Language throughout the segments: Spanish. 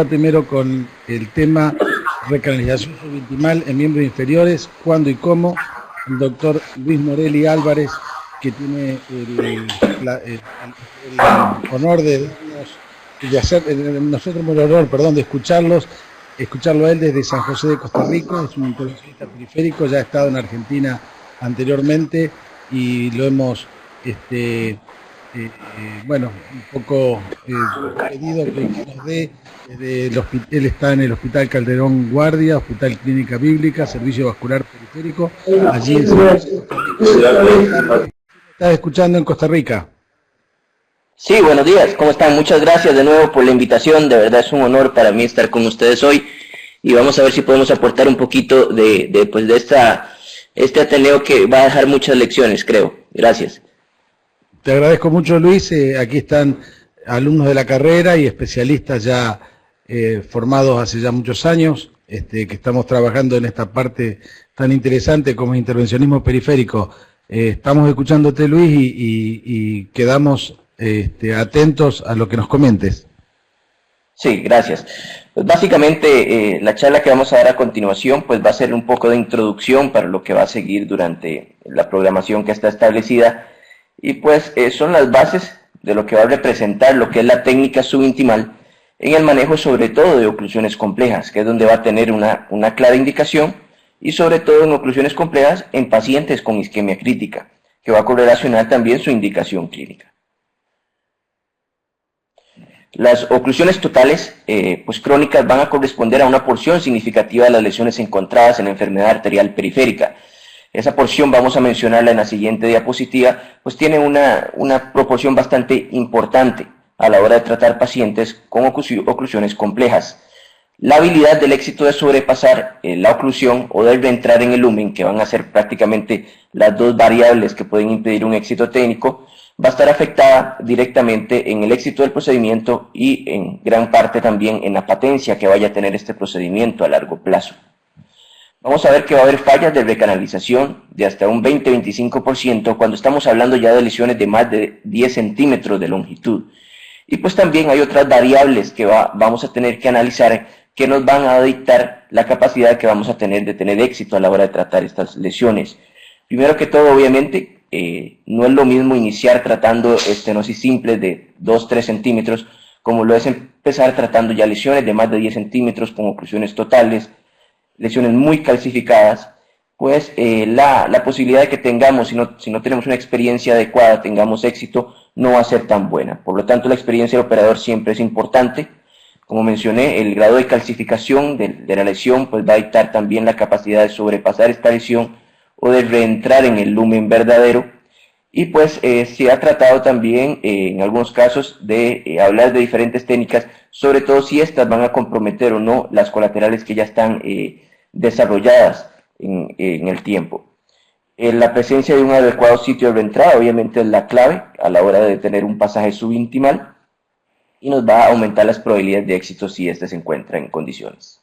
Primero con el tema recanalización subintimal en miembros inferiores, cuándo y cómo. El doctor Luis Morelli Álvarez, que tiene el honor de hacer, nosotros el honor, perdón, de escucharlo a él desde San José de Costa Rica. Es un intervencionista periférico, ya ha estado en Argentina anteriormente y lo hemos bueno, un poco pedido que nos dé él está en el Hospital Calderón Guardia, Hospital Clínica Bíblica, Servicio Vascular Periférico, allí en San José de Costa Rica. ¿Estás escuchando en Costa Rica? Sí, buenos días, ¿cómo están? Muchas gracias de nuevo por la invitación, de verdad es un honor para mí estar con ustedes hoy y vamos a ver si podemos aportar un poquito de este Ateneo que va a dejar muchas lecciones, creo. Gracias. Te agradezco mucho, Luis. Aquí están alumnos de la carrera y especialistas ya formados hace ya muchos años, que estamos trabajando en esta parte tan interesante como intervencionismo periférico. Estamos escuchándote, Luis, y quedamos atentos a lo que nos comentes. Sí, gracias. Pues básicamente la charla que vamos a dar a continuación pues va a ser un poco de introducción para lo que va a seguir durante la programación que está establecida. Y pues son las bases de lo que va a representar lo que es la técnica subintimal en el manejo sobre todo de oclusiones complejas, que es donde va a tener una clara indicación y sobre todo en oclusiones complejas en pacientes con isquemia crítica, que va a correlacionar también su indicación clínica. Las oclusiones totales pues crónicas van a corresponder a una porción significativa de las lesiones encontradas en la enfermedad arterial periférica. Esa porción vamos a mencionarla en la siguiente diapositiva, pues tiene una proporción bastante importante a la hora de tratar pacientes con oclusiones complejas. La habilidad del éxito de sobrepasar la oclusión o de reentrar en el lumen, que van a ser prácticamente las dos variables que pueden impedir un éxito técnico, va a estar afectada directamente en el éxito del procedimiento y en gran parte también en la patencia que vaya a tener este procedimiento a largo plazo. Vamos a ver que va a haber fallas de recanalización de hasta un 20-25% cuando estamos hablando ya de lesiones de más de 10 centímetros de longitud. Y pues también hay otras variables que vamos a tener que analizar que nos van a dictar la capacidad que vamos a tener de tener éxito a la hora de tratar estas lesiones. Primero que todo, obviamente, no es lo mismo iniciar tratando estenosis simple de 2-3 centímetros como lo es empezar tratando ya lesiones de más de 10 centímetros con oclusiones totales, lesiones muy calcificadas, pues la posibilidad de que tengamos, si no tenemos una experiencia adecuada, tengamos éxito, no va a ser tan buena. Por lo tanto, la experiencia del operador siempre es importante. Como mencioné, el grado de calcificación de la lesión pues va a dictar también la capacidad de sobrepasar esta lesión o de reentrar en el lumen verdadero. Y pues se ha tratado también en algunos casos de hablar de diferentes técnicas, sobre todo si estas van a comprometer o no las colaterales que ya están desarrolladas en el tiempo. La presencia de un adecuado sitio de reentrada obviamente es la clave a la hora de tener un pasaje subintimal y nos va a aumentar las probabilidades de éxito si éste se encuentra en condiciones.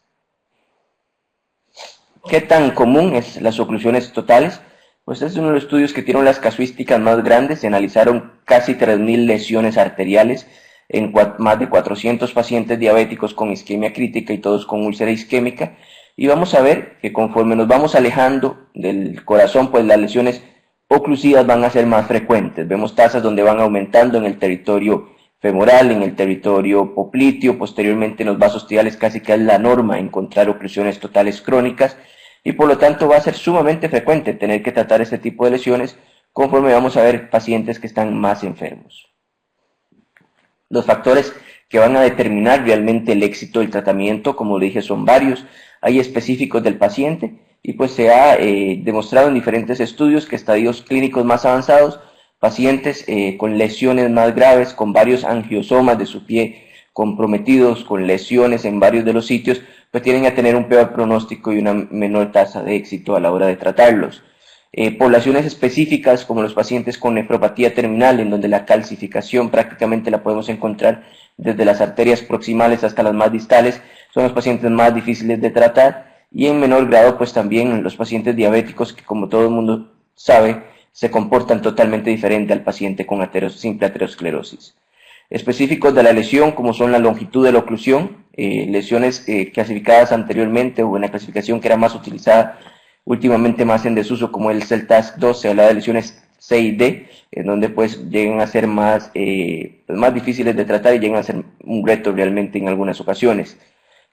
¿Qué tan común es las oclusiones totales? Pues es uno de los estudios que tienen las casuísticas más grandes. Se analizaron casi 3.000 lesiones arteriales en más de 400 pacientes diabéticos con isquemia crítica y todos con úlcera isquémica. Y vamos a ver que conforme nos vamos alejando del corazón, pues las lesiones oclusivas van a ser más frecuentes. Vemos tasas donde van aumentando en el territorio femoral, en el territorio popliteo, posteriormente en los vasos tibiales casi que es la norma encontrar oclusiones totales crónicas y por lo tanto va a ser sumamente frecuente tener que tratar este tipo de lesiones conforme vamos a ver pacientes que están más enfermos. Los factores que van a determinar realmente el éxito del tratamiento, como le dije, son varios. Hay específicos del paciente y pues se ha demostrado en diferentes estudios que estadios clínicos más avanzados, pacientes con lesiones más graves, con varios angiosomas de su pie comprometidos, con lesiones en varios de los sitios, pues tienden a tener un peor pronóstico y una menor tasa de éxito a la hora de tratarlos. Poblaciones específicas como los pacientes con nefropatía terminal, en donde la calcificación prácticamente la podemos encontrar desde las arterias proximales hasta las más distales, son los pacientes más difíciles de tratar y en menor grado pues también los pacientes diabéticos que como todo el mundo sabe se comportan totalmente diferente al paciente con simple aterosclerosis. específicos de la lesión, como son la longitud de la oclusión, lesiones clasificadas anteriormente o en la clasificación que era más utilizada últimamente más en desuso, como el CELTAS-2, se habla de lesiones C y D, en donde pues llegan a ser más difíciles de tratar y llegan a ser un reto realmente en algunas ocasiones.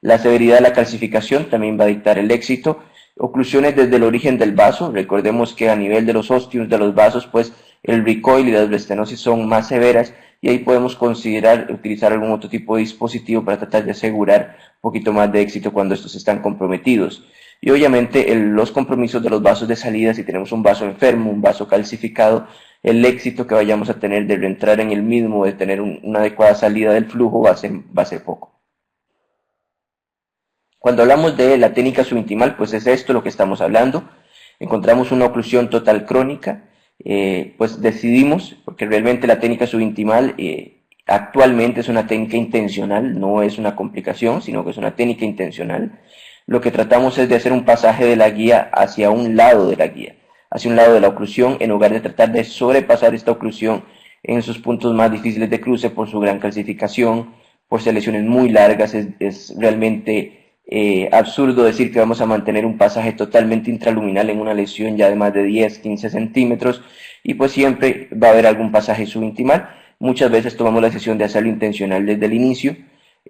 La severidad de la calcificación también va a dictar el éxito. Oclusiones desde el origen del vaso, recordemos que a nivel de los ostiums de los vasos, pues el recoil y la estenosis son más severas y ahí podemos considerar utilizar algún otro tipo de dispositivo para tratar de asegurar un poquito más de éxito cuando estos están comprometidos. Y obviamente los compromisos de los vasos de salida, si tenemos un vaso enfermo, un vaso calcificado, el éxito que vayamos a tener de reentrar en el mismo, de tener una adecuada salida del flujo va a ser poco. Cuando hablamos de la técnica subintimal, pues es esto lo que estamos hablando. Encontramos una oclusión total crónica, pues decidimos, porque realmente la técnica subintimal actualmente es una técnica intencional, no es una complicación, sino que es una técnica intencional. Lo que tratamos es de hacer un pasaje de la guía hacia un lado de la guía, hacia un lado de la oclusión, en lugar de tratar de sobrepasar esta oclusión en sus puntos más difíciles de cruce por su gran calcificación, por ser lesiones muy largas. Es realmente absurdo decir que vamos a mantener un pasaje totalmente intraluminal en una lesión ya de más de 10, 15 centímetros, y pues siempre va a haber algún pasaje subintimal. Muchas veces tomamos la decisión de hacerlo intencional desde el inicio.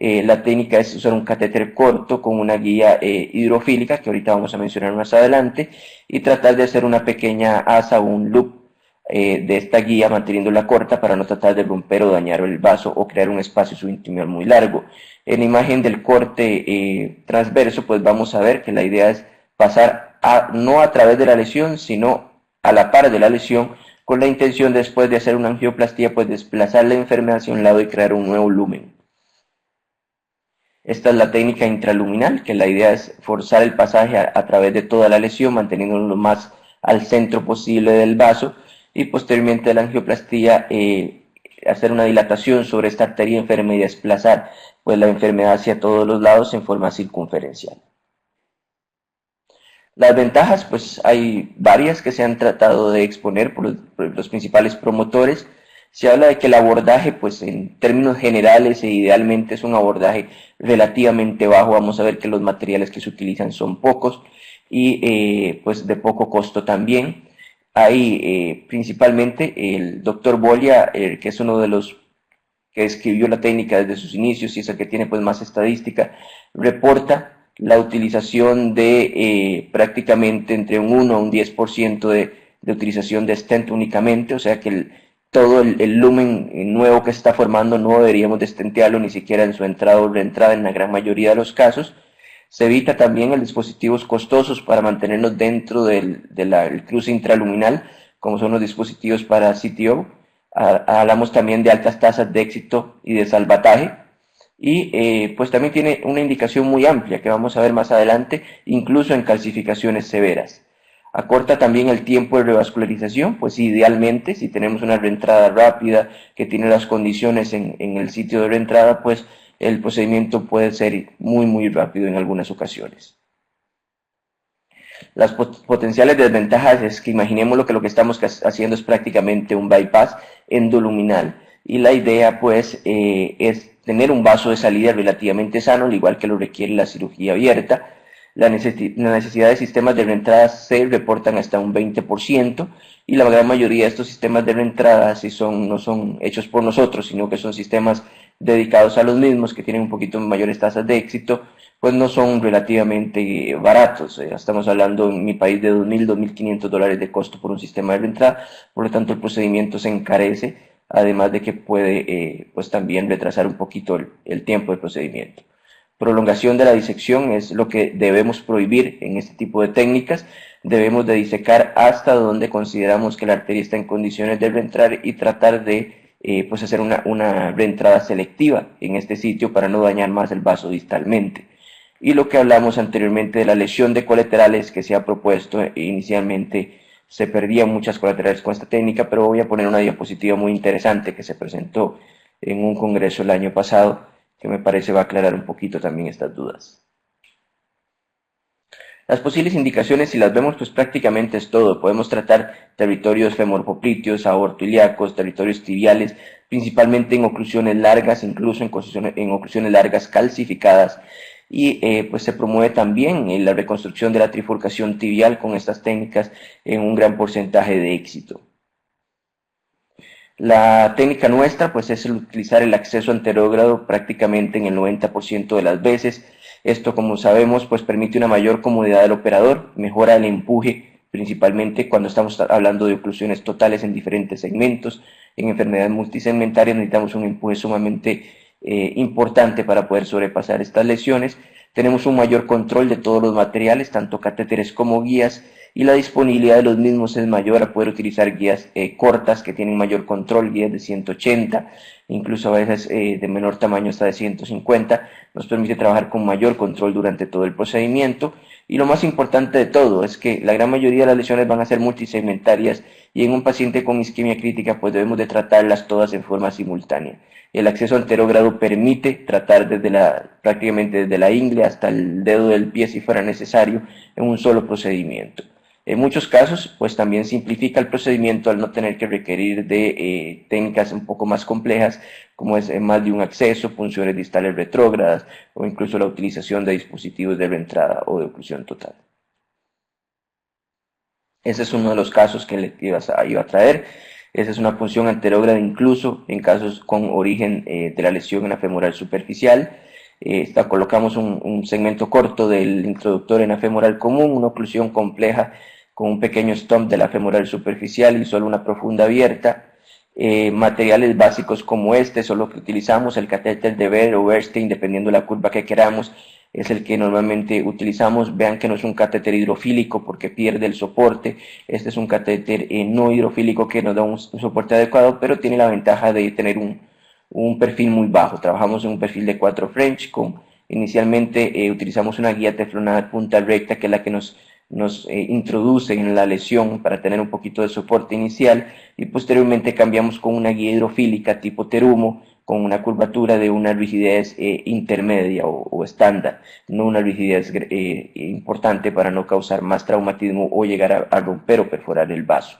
La técnica es usar un catéter corto con una guía hidrofílica, que ahorita vamos a mencionar más adelante, y tratar de hacer una pequeña asa o un loop de esta guía manteniéndola corta para no tratar de romper o dañar el vaso o crear un espacio subintimal muy largo. En la imagen del corte transverso, pues vamos a ver que la idea es pasar no a través de la lesión, sino a la par de la lesión, con la intención después de hacer una angioplastía, pues desplazar la enfermedad hacia un lado y crear un nuevo lumen. Esta es la técnica intraluminal, que la idea es forzar el pasaje a través de toda la lesión, manteniéndolo lo más al centro posible del vaso, y posteriormente la angioplastía hacer una dilatación sobre esta arteria enferma y desplazar pues la enfermedad hacia todos los lados en forma circunferencial. Las ventajas, pues hay varias que se han tratado de exponer por los principales promotores. Se habla de que el abordaje, pues en términos generales e idealmente es un abordaje relativamente bajo. Vamos a ver que los materiales que se utilizan son pocos y pues de poco costo también. Hay principalmente el doctor Bolia, que es uno de los que escribió la técnica desde sus inicios y es el que tiene pues más estadística, reporta la utilización de prácticamente entre un 1 a un 10% de utilización de stent únicamente, o sea que todo el lumen nuevo que está formando no deberíamos de stentearlo ni siquiera en su entrada o reentrada en la gran mayoría de los casos. Se evita también el dispositivos costosos para mantenernos dentro del cruce intraluminal, como son los dispositivos para CTO. Hablamos también de altas tasas de éxito y de salvataje. Y pues también tiene una indicación muy amplia que vamos a ver más adelante, incluso en calcificaciones severas. Acorta también el tiempo de revascularización, pues idealmente si tenemos una reentrada rápida que tiene las condiciones en el sitio de reentrada, pues el procedimiento puede ser muy rápido en algunas ocasiones. Las potenciales desventajas es que imaginemos lo que estamos haciendo es prácticamente un bypass endoluminal y la idea pues es tener un vaso de salida relativamente sano, al igual que lo requiere la cirugía abierta. La necesidad de sistemas de reentrada se reportan hasta un 20% y la gran mayoría de estos sistemas de reentrada no son hechos por nosotros, sino que son sistemas dedicados a los mismos que tienen un poquito mayores tasas de éxito, pues no son relativamente baratos. Estamos hablando en mi país de $2,000, $2,500 de costo por un sistema de reentrada, por lo tanto el procedimiento se encarece, además de que puede pues también retrasar un poquito el tiempo del procedimiento. Prolongación de la disección es lo que debemos prohibir en este tipo de técnicas. Debemos de disecar hasta donde consideramos que la arteria está en condiciones de reentrar y tratar de pues hacer una reentrada selectiva en este sitio para no dañar más el vaso distalmente. Y lo que hablamos anteriormente de la lesión de colaterales que se ha propuesto inicialmente, se perdían muchas colaterales con esta técnica, pero voy a poner una diapositiva muy interesante que se presentó en un congreso el año pasado, que me parece va a aclarar un poquito también estas dudas. Las posibles indicaciones, si las vemos, pues prácticamente es todo. Podemos tratar territorios femoropopliteos, aortoilíacos, territorios tibiales, principalmente en oclusiones largas, incluso en oclusiones largas calcificadas. Y pues se promueve también la reconstrucción de la trifurcación tibial con estas técnicas en un gran porcentaje de éxito. La técnica nuestra pues es el utilizar el acceso anterógrado prácticamente en el 90% de las veces. Esto, como sabemos, pues permite una mayor comodidad del operador, mejora el empuje, principalmente cuando estamos hablando de oclusiones totales en diferentes segmentos. En enfermedades multisegmentarias necesitamos un empuje sumamente importante para poder sobrepasar estas lesiones. Tenemos un mayor control de todos los materiales, tanto catéteres como guías, y la disponibilidad de los mismos es mayor a poder utilizar guías cortas que tienen mayor control, guías de 180, incluso a veces de menor tamaño hasta de 150, nos permite trabajar con mayor control durante todo el procedimiento. Y lo más importante de todo es que la gran mayoría de las lesiones van a ser multisegmentarias y en un paciente con isquemia crítica pues debemos de tratarlas todas en forma simultánea. El acceso anterógrado permite tratar prácticamente desde la ingle hasta el dedo del pie si fuera necesario en un solo procedimiento. En muchos casos, pues también simplifica el procedimiento al no tener que requerir de técnicas un poco más complejas, como es más de un acceso, punciones distales retrógradas o incluso la utilización de dispositivos de reentrada o de oclusión total. Ese es uno de los casos que le iba a traer. Esa es una punción anterógrada incluso en casos con origen de la lesión en la femoral superficial. Colocamos un segmento corto del introductor en la femoral común, una oclusión compleja con un pequeño stump de la femoral superficial y solo una profunda abierta. Materiales básicos como este son los que utilizamos, el catéter de Ver o Bernstein, dependiendo de la curva que queramos, es el que normalmente utilizamos. Vean que no es un catéter hidrofílico porque pierde el soporte. Este es un catéter no hidrofílico que nos da un soporte adecuado, pero tiene la ventaja de tener un perfil muy bajo. Trabajamos en un perfil de 4 French. Inicialmente utilizamos una guía teflonada de punta recta, que es la que nos introduce en la lesión para tener un poquito de soporte inicial, y posteriormente cambiamos con una guía hidrofílica tipo Terumo con una curvatura de una rigidez intermedia o estándar, no una rigidez importante para no causar más traumatismo o llegar a romper o perforar el vaso.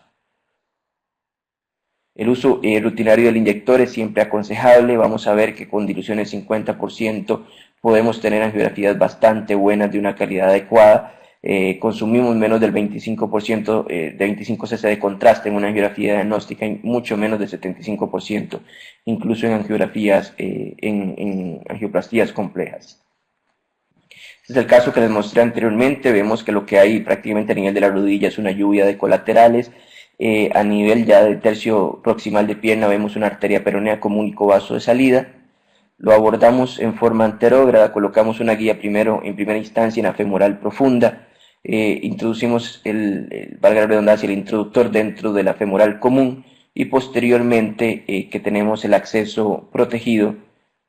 El uso rutinario del inyector es siempre aconsejable. Vamos a ver que con diluciones 50% podemos tener angiografías bastante buenas de una calidad adecuada. Consumimos menos del 25% de 25 cc de contraste en una angiografía diagnóstica y mucho menos del 75%, incluso en angiografías, en angioplastías complejas. Este es el caso que les mostré anteriormente. Vemos que lo que hay prácticamente a nivel de la rodilla es una lluvia de colaterales. A nivel ya del tercio proximal de pierna vemos una arteria peronea como único vaso de salida. Lo abordamos en forma anterógrada, colocamos una guía en primera instancia en la femoral profunda, introducimos valga la redundancia, el introductor dentro de la femoral común, y posteriormente que tenemos el acceso protegido,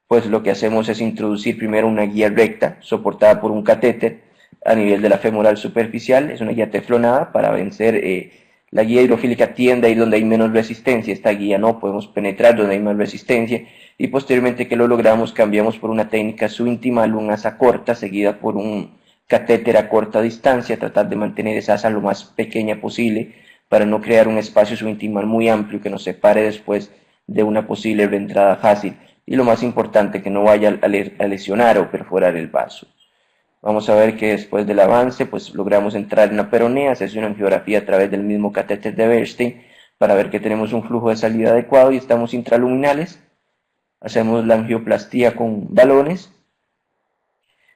pues lo que hacemos es introducir primero una guía recta soportada por un catéter a nivel de la femoral superficial. Es una guía teflonada para vencer. La guía hidrofílica tiende a ir donde hay menos resistencia, esta guía no, podemos penetrar donde hay más resistencia, y posteriormente que lo logramos cambiamos por una técnica subintimal, un asa corta seguida por un catéter a corta distancia, tratar de mantener esa asa lo más pequeña posible para no crear un espacio subintimal muy amplio que nos separe después de una posible reentrada fácil, y lo más importante, que no vaya a lesionar o perforar el vaso. Vamos a ver que después del avance pues logramos entrar en la peronea, se hace una angiografía a través del mismo catéter de Bernstein para ver que tenemos un flujo de salida adecuado y estamos intraluminales. Hacemos la angioplastía con balones.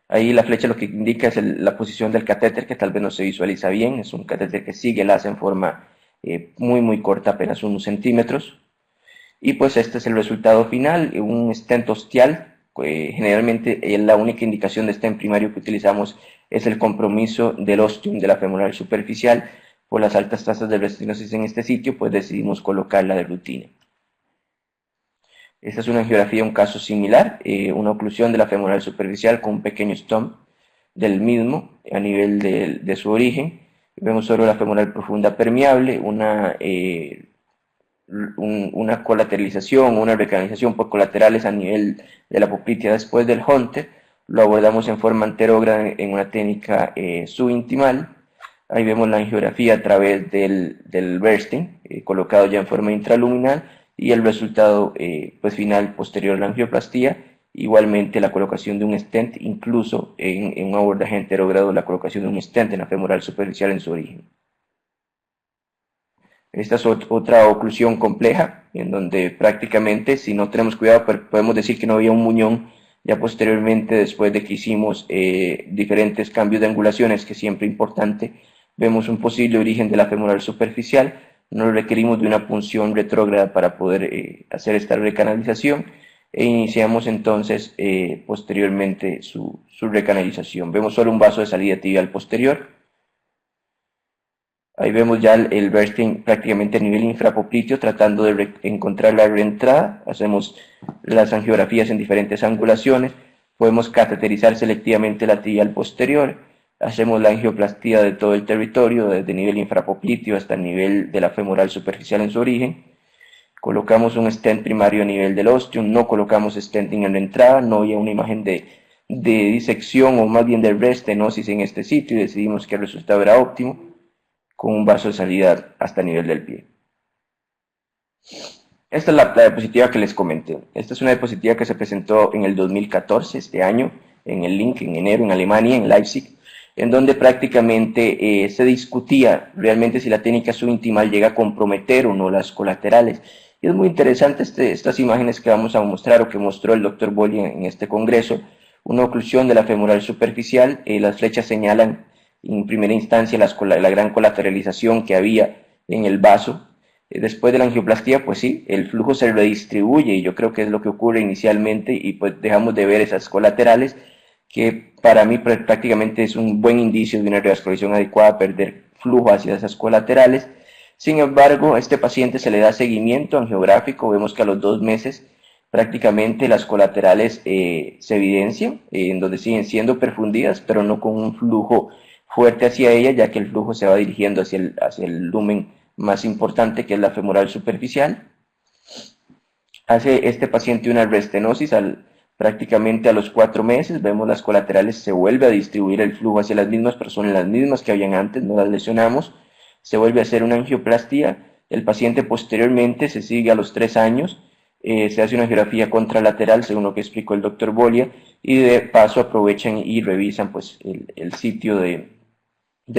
Ahí la flecha lo que indica es la posición del catéter, que tal vez no se visualiza bien. Es un catéter que sigue el asa en forma muy corta, apenas unos centímetros. Y pues este es el resultado final, un stent ostial. Generalmente la única indicación de stent primario que utilizamos es el compromiso del ostium de la femoral superficial. Por las altas tasas de restenosis en este sitio, pues decidimos colocarla de rutina. Esta es una angiografía, un caso similar, una oclusión de la femoral superficial con un pequeño stump del mismo a nivel de su origen. Vemos sobre la femoral profunda permeable, una colateralización, una recanalización por colaterales a nivel de la poplitea después del Hunter, lo abordamos en forma anterógrada en una técnica subintimal. Ahí vemos la angiografía a través del bursting, colocado ya en forma intraluminal, y el resultado pues final posterior a la angioplastía. Igualmente la colocación de un stent, incluso en un abordaje anterógrado, la colocación de un stent en la femoral superficial en su origen. Esta es otra oclusión compleja, en donde prácticamente, si no tenemos cuidado, podemos decir que no había un muñón. Ya posteriormente, después de que hicimos diferentes cambios de angulaciones, que siempre es importante, vemos un posible origen de la femoral superficial. No requerimos de una punción retrógrada para poder hacer esta recanalización, e iniciamos entonces posteriormente su recanalización. Vemos solo un vaso de salida tibial posterior. Ahí vemos ya el bursting prácticamente a nivel infrapopliteo, tratando de encontrar la reentrada. Hacemos las angiografías en diferentes angulaciones. Podemos cateterizar selectivamente la tibial posterior. Hacemos la angioplastía de todo el territorio, desde nivel infrapopliteo hasta el nivel de la femoral superficial en su origen. Colocamos un stent primario a nivel del ostium. No colocamos stenting en la entrada. No había una imagen de disección, o más bien de restenosis en este sitio, y decidimos que el resultado era óptimo, con un vaso de salida hasta el nivel del pie. Esta es la diapositiva que les comenté. Esta es una diapositiva que se presentó en el 2014, este año, en el LINC, en enero, en Alemania, en Leipzig, en donde prácticamente se discutía realmente si la técnica subintimal llega a comprometer o no las colaterales. Y es muy interesante estas imágenes que vamos a mostrar, o que mostró el Dr. Bolli en este congreso. Una oclusión de la femoral superficial, las flechas señalan en primera instancia la gran colateralización que había en el vaso. Después de la angioplastía, pues sí, el flujo se redistribuye, y yo creo que es lo que ocurre inicialmente, y pues dejamos de ver esas colaterales, que para mí prácticamente es un buen indicio de una revascularización adecuada, perder flujo hacia esas colaterales. Sin embargo, a este paciente se le da seguimiento angiográfico. Vemos que a los 2 meses prácticamente las colaterales se evidencian, en donde siguen siendo perfundidas, pero no con un flujo fuerte hacia ella, ya que el flujo se va dirigiendo hacia el lumen más importante, que es la femoral superficial. Hace este paciente una restenosis prácticamente a los 4 meses. Vemos las colaterales, se vuelve a distribuir el flujo hacia las mismas, pero son las mismas que habían antes, no las lesionamos. Se vuelve a hacer una angioplastía. El paciente posteriormente se sigue a los 3 años, se hace una angiografía contralateral, según lo que explicó el Dr. Bolia, y de paso aprovechan y revisan pues el sitio de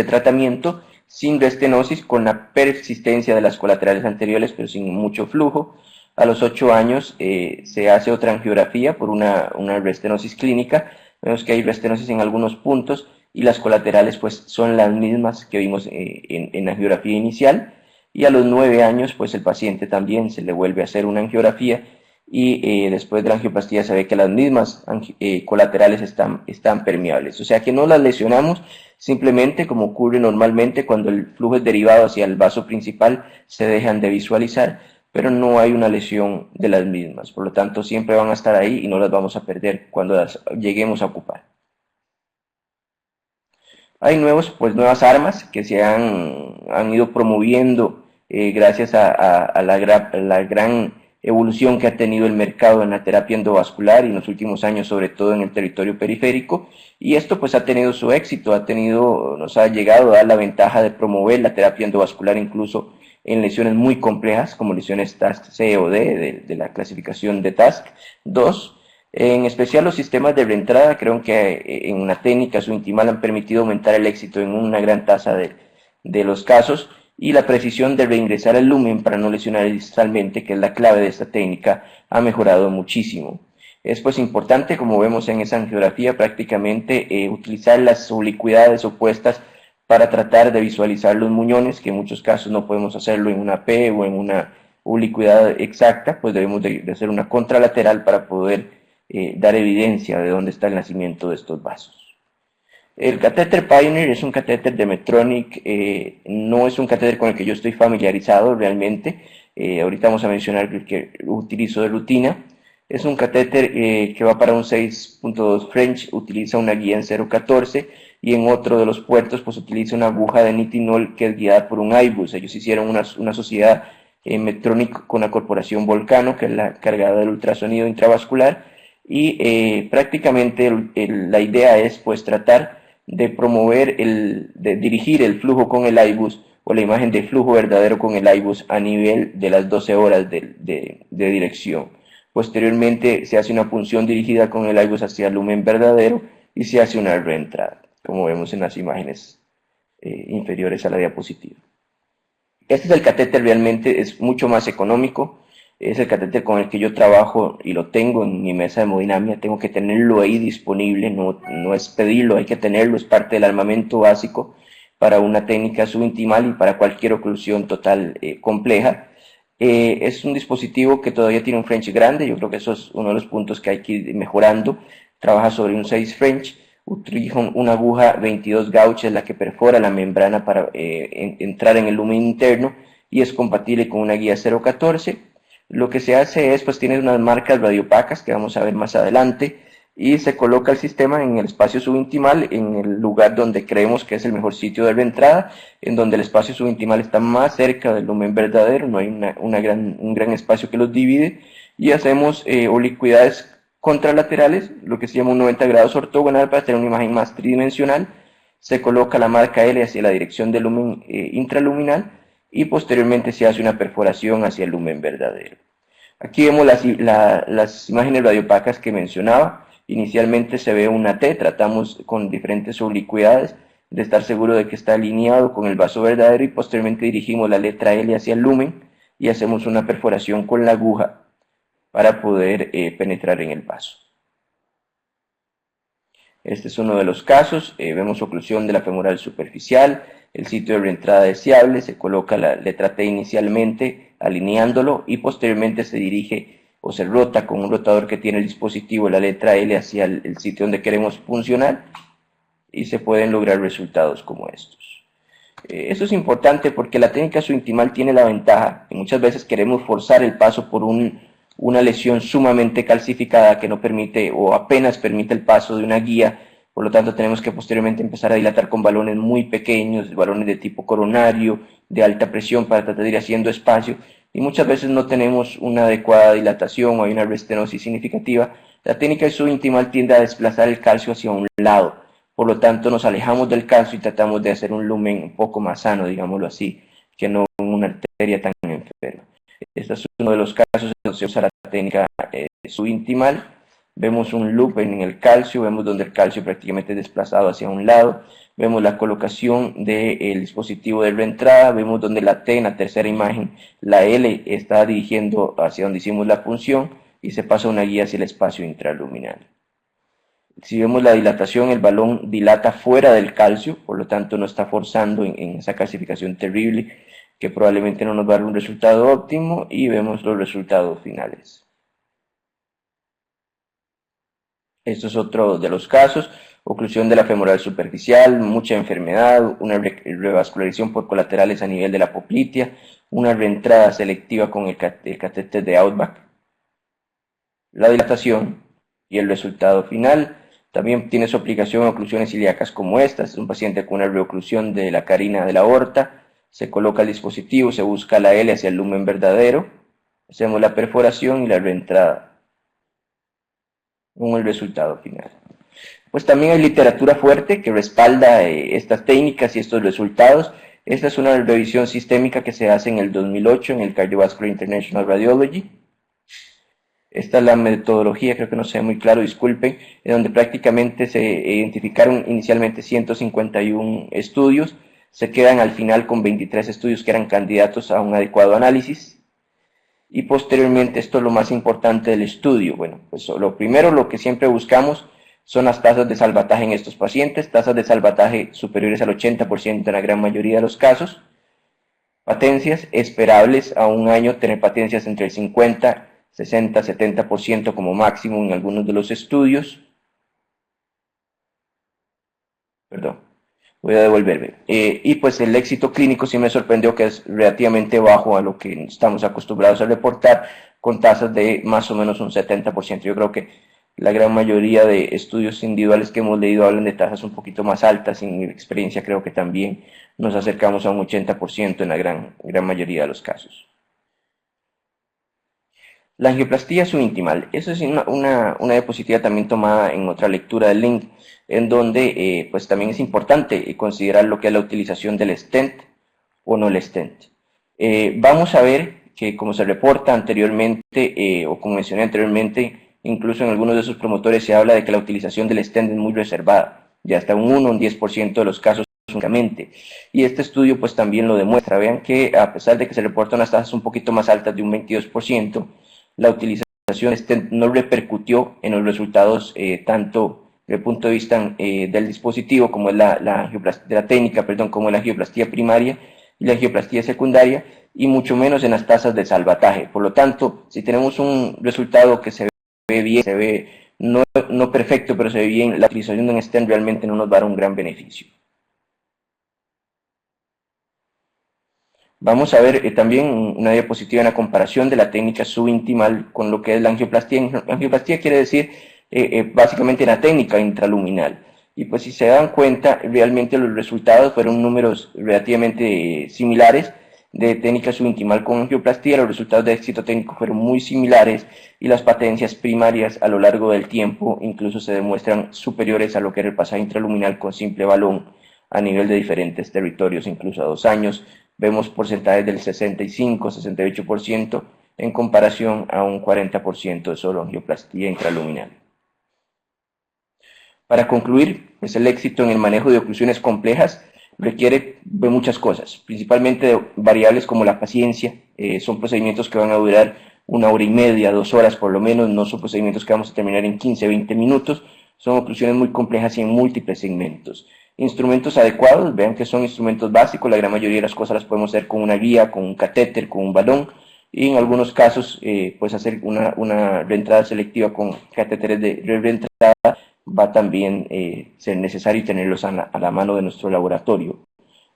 tratamiento, sin restenosis, con la persistencia de las colaterales anteriores, pero sin mucho flujo. A los 8 años se hace otra angiografía por una restenosis clínica. Vemos que hay restenosis en algunos puntos, y las colaterales pues son las mismas que vimos en la angiografía inicial. Y a los 9 años pues el paciente también se le vuelve a hacer una angiografía, y después de la angioplastía se ve que las mismas colaterales están permeables. O sea que no las lesionamos, simplemente, como ocurre normalmente cuando el flujo es derivado hacia el vaso principal, se dejan de visualizar, pero no hay una lesión de las mismas. Por lo tanto, siempre van a estar ahí y no las vamos a perder cuando las lleguemos a ocupar. Hay nuevas armas que se han ido promoviendo gracias a la gran evolución que ha tenido el mercado en la terapia endovascular, y en los últimos años, sobre todo en el territorio periférico, y esto pues ha tenido su éxito, nos ha llegado a dar la ventaja de promover la terapia endovascular incluso en lesiones muy complejas, como lesiones TASC-C o D, de la clasificación de TASC-2. En especial los sistemas de reentrada, creo que en la técnica subintimal han permitido aumentar el éxito en una gran tasa de los casos, y la precisión de reingresar el lumen para no lesionar distalmente, que es la clave de esta técnica, ha mejorado muchísimo. Es pues importante, como vemos en esa angiografía, prácticamente utilizar las oblicuidades opuestas para tratar de visualizar los muñones, que en muchos casos no podemos hacerlo en una P o en una oblicuidad exacta, pues debemos de hacer una contralateral para poder dar evidencia de dónde está el nacimiento de estos vasos. El catéter Pioneer es un catéter de Medtronic, no es un catéter con el que yo estoy familiarizado realmente. Ahorita vamos a mencionar el que utilizo de rutina. Es un catéter que va para un 6.2 French, utiliza una guía en 0.14, y en otro de los puertos pues utiliza una aguja de nitinol que es guiada por un iBus. Ellos hicieron una sociedad Medtronic con la corporación Volcano, que es la cargada del ultrasonido intravascular, y prácticamente la idea es pues tratar de promover, de dirigir el flujo con el iBus o la imagen de flujo verdadero con el iBus a nivel de las 12 horas de dirección. Posteriormente se hace una punción dirigida con el iBus hacia el lumen verdadero y se hace una reentrada, como vemos en las imágenes inferiores a la diapositiva. Este es el catéter, realmente es mucho más económico, es el catéter con el que yo trabajo y lo tengo en mi mesa de hemodinamia, tengo que tenerlo ahí disponible, no es pedirlo, hay que tenerlo, es parte del armamento básico para una técnica subintimal y para cualquier oclusión total compleja. Es un dispositivo que todavía tiene un French grande, yo creo que eso es uno de los puntos que hay que ir mejorando, trabaja sobre un 6 French, utiliza una aguja 22 gauge, la que perfora la membrana para entrar en el lumen interno y es compatible con una guía 014. Lo que se hace es, pues tiene unas marcas radiopacas que vamos a ver más adelante y se coloca el sistema en el espacio subintimal, en el lugar donde creemos que es el mejor sitio de reentrada, en donde el espacio subintimal está más cerca del lumen verdadero, no hay un gran espacio que los divide, y hacemos oblicuidades contralaterales, lo que se llama un 90 grados ortogonal para tener una imagen más tridimensional. Se coloca la marca L hacia la dirección del lumen intraluminal y posteriormente se hace una perforación hacia el lumen verdadero. Aquí vemos las imágenes radiopacas que mencionaba. Inicialmente se ve una T, tratamos con diferentes oblicuidades de estar seguro de que está alineado con el vaso verdadero y posteriormente dirigimos la letra L hacia el lumen y hacemos una perforación con la aguja para poder penetrar en el vaso. Este es uno de los casos, vemos oclusión de la femoral superficial, el sitio de reentrada deseable, se coloca la letra T inicialmente alineándolo y posteriormente se dirige o se rota con un rotador que tiene el dispositivo la letra L hacia el sitio donde queremos funcionar y se pueden lograr resultados como estos. Esto es importante porque la técnica subintimal tiene la ventaja que muchas veces queremos forzar el paso por una lesión sumamente calcificada que no permite o apenas permite el paso de una guía, por lo tanto tenemos que posteriormente empezar a dilatar con balones muy pequeños, balones de tipo coronario, de alta presión para tratar de ir haciendo espacio y muchas veces no tenemos una adecuada dilatación o hay una restenosis significativa. La técnica subintimal tiende a desplazar el calcio hacia un lado, por lo tanto nos alejamos del calcio y tratamos de hacer un lumen un poco más sano, digámoslo así, que no una arteria tan enferma. Este es uno de los casos donde se usa la técnica subintimal. Vemos un loop en el calcio, vemos donde el calcio prácticamente es desplazado hacia un lado, vemos la colocación del dispositivo de reentrada, vemos donde la T en la tercera imagen, la L está dirigiendo hacia donde hicimos la punción y se pasa una guía hacia el espacio intraluminal. Si vemos la dilatación, el balón dilata fuera del calcio, por lo tanto no está forzando en esa calcificación terrible que probablemente no nos va a dar un resultado óptimo y vemos los resultados finales. Esto es otro de los casos, oclusión de la femoral superficial, mucha enfermedad, una revascularización por colaterales a nivel de la poplitea, una reentrada selectiva con el catéter de Outback, la dilatación y el resultado final. También tiene su aplicación en oclusiones ilíacas como estas, es un paciente con una reoclusión de la carina de la aorta, se coloca el dispositivo, se busca la L hacia el lumen verdadero, hacemos la perforación y la reentrada con el resultado final. Pues también hay literatura fuerte que respalda estas técnicas y estos resultados. Esta es una revisión sistémica que se hace en el 2008 en el Cardiovascular International Radiology. Esta es la metodología, creo que no sea muy claro, disculpen, en donde prácticamente se identificaron inicialmente 151 estudios, se quedan al final con 23 estudios que eran candidatos a un adecuado análisis. Y posteriormente, esto es lo más importante del estudio. Bueno, pues lo primero, lo que siempre buscamos son las tasas de salvataje en estos pacientes, tasas de salvataje superiores al 80% en la gran mayoría de los casos. Patencias esperables a un año, tener patencias entre el 50, 60, 70% como máximo en algunos de los estudios. Perdón, voy a devolverme. Y pues el éxito clínico sí me sorprendió que es relativamente bajo a lo que estamos acostumbrados a reportar, con tasas de más o menos un 70%. Yo creo que la gran mayoría de estudios individuales que hemos leído hablan de tasas un poquito más altas. En mi experiencia creo que también nos acercamos a un 80% en la gran mayoría de los casos. La angioplastía subintimal, eso es una diapositiva también tomada en otra lectura del link, en donde pues también es importante considerar lo que es la utilización del stent o no el stent. Vamos a ver que, como se reporta anteriormente, o como mencioné anteriormente, incluso en algunos de sus promotores se habla de que la utilización del stent es muy reservada, ya hasta un 1 o un 10% de los casos únicamente. Y este estudio pues también lo demuestra. Vean que a pesar de que se reportan unas tasas un poquito más altas de un 22%, la utilización de stent no repercutió en los resultados tanto desde el punto de vista del dispositivo como es de la técnica, como la angioplastía primaria y la angioplastía secundaria, y mucho menos en las tasas de salvataje. Por lo tanto, si tenemos un resultado que se ve bien, se ve no perfecto, pero se ve bien, la utilización de un stent realmente no nos va a dar un gran beneficio. Vamos a ver también una diapositiva en la comparación de la técnica subintimal con lo que es la angioplastía. Angioplastía quiere decir básicamente la técnica intraluminal. Y pues si se dan cuenta, realmente los resultados fueron números relativamente similares de técnica subintimal con angioplastía. Los resultados de éxito técnico fueron muy similares y las patencias primarias a lo largo del tiempo incluso se demuestran superiores a lo que era el pasaje intraluminal con simple balón a nivel de diferentes territorios, incluso a 2 años. Vemos porcentajes del 65-68% en comparación a un 40% de solo angioplastía intraluminal. Para concluir, pues el éxito en el manejo de oclusiones complejas requiere de muchas cosas, principalmente de variables como la paciencia. Son procedimientos que van a durar 1 hora y media, 2 horas por lo menos, no son procedimientos que vamos a terminar en 15-20 minutos, son oclusiones muy complejas y en múltiples segmentos. Instrumentos adecuados, vean que son instrumentos básicos, la gran mayoría de las cosas las podemos hacer con una guía, con un catéter, con un balón, y en algunos casos pues hacer una reentrada selectiva con catéteres de reentrada va también ser necesario tenerlos a la mano de nuestro laboratorio.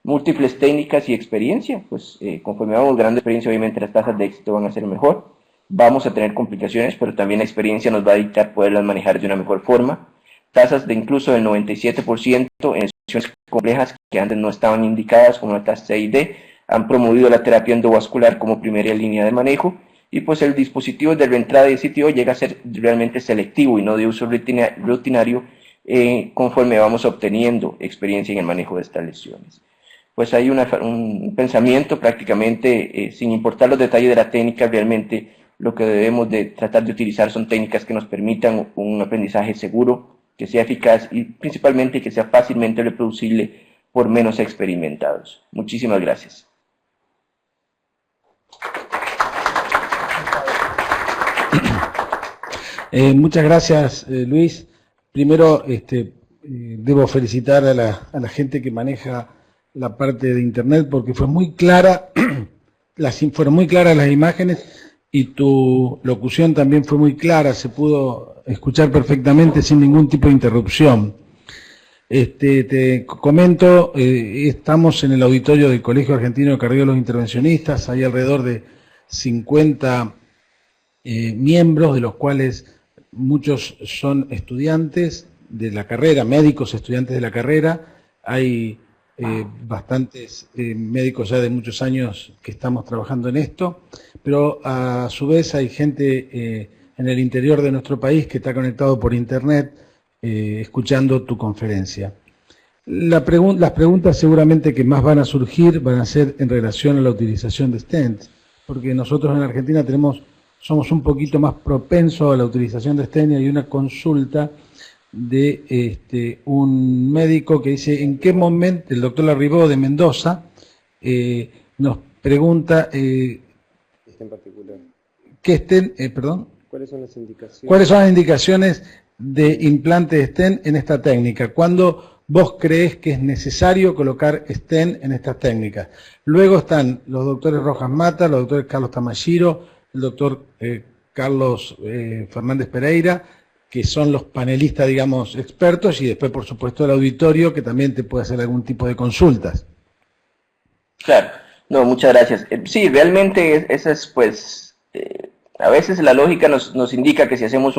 Múltiples técnicas y experiencia, pues conforme vamos ganando experiencia, obviamente las tasas de éxito van a ser mejor. Vamos a tener complicaciones, pero también la experiencia nos va a dictar poderlas manejar de una mejor forma. Tasas de incluso del 97% en lesiones complejas que antes no estaban indicadas, como la tasa CID, han promovido la terapia endovascular como primera línea de manejo, y pues el dispositivo de reentrada de sitio llega a ser realmente selectivo y no de uso rutinario conforme vamos obteniendo experiencia en el manejo de estas lesiones. Pues hay un pensamiento prácticamente, sin importar los detalles de la técnica, realmente lo que debemos de tratar de utilizar son técnicas que nos permitan un aprendizaje seguro, que sea eficaz y principalmente que sea fácilmente reproducible por menos experimentados. Muchísimas gracias. Muchas gracias, Luis. Primero, debo felicitar a la gente que maneja la parte de Internet porque fue muy clara, fueron muy claras las imágenes y tu locución también fue muy clara, se pudo escuchar perfectamente sin ningún tipo de interrupción. Te comento, estamos en el auditorio del Colegio Argentino de Cardiólogos Intervencionistas, hay alrededor de 50 miembros, de los cuales muchos son estudiantes de la carrera, médicos estudiantes de la carrera, hay bastantes médicos ya de muchos años que estamos trabajando en esto, pero a su vez hay gente en el interior de nuestro país que está conectado por internet escuchando tu conferencia. Las preguntas seguramente que más van a surgir van a ser en relación a la utilización de stents, porque nosotros en Argentina somos un poquito más propensos a la utilización de stents. Hay una consulta de un médico que dice en qué momento, el doctor Larribó de Mendoza, nos pregunta en particular, perdón, ¿cuáles son las indicaciones de implante de stent en esta técnica? ¿Cuándo vos crees que es necesario colocar stent en estas técnicas? Luego están los doctores Rojas Mata, los doctores Carlos Tamashiro, el doctor Carlos Fernández Pereira, que son los panelistas, digamos, expertos, y después, por supuesto, el auditorio, que también te puede hacer algún tipo de consultas. Claro, no, muchas gracias. Sí, realmente esa es, pues, a veces la lógica nos indica que si hacemos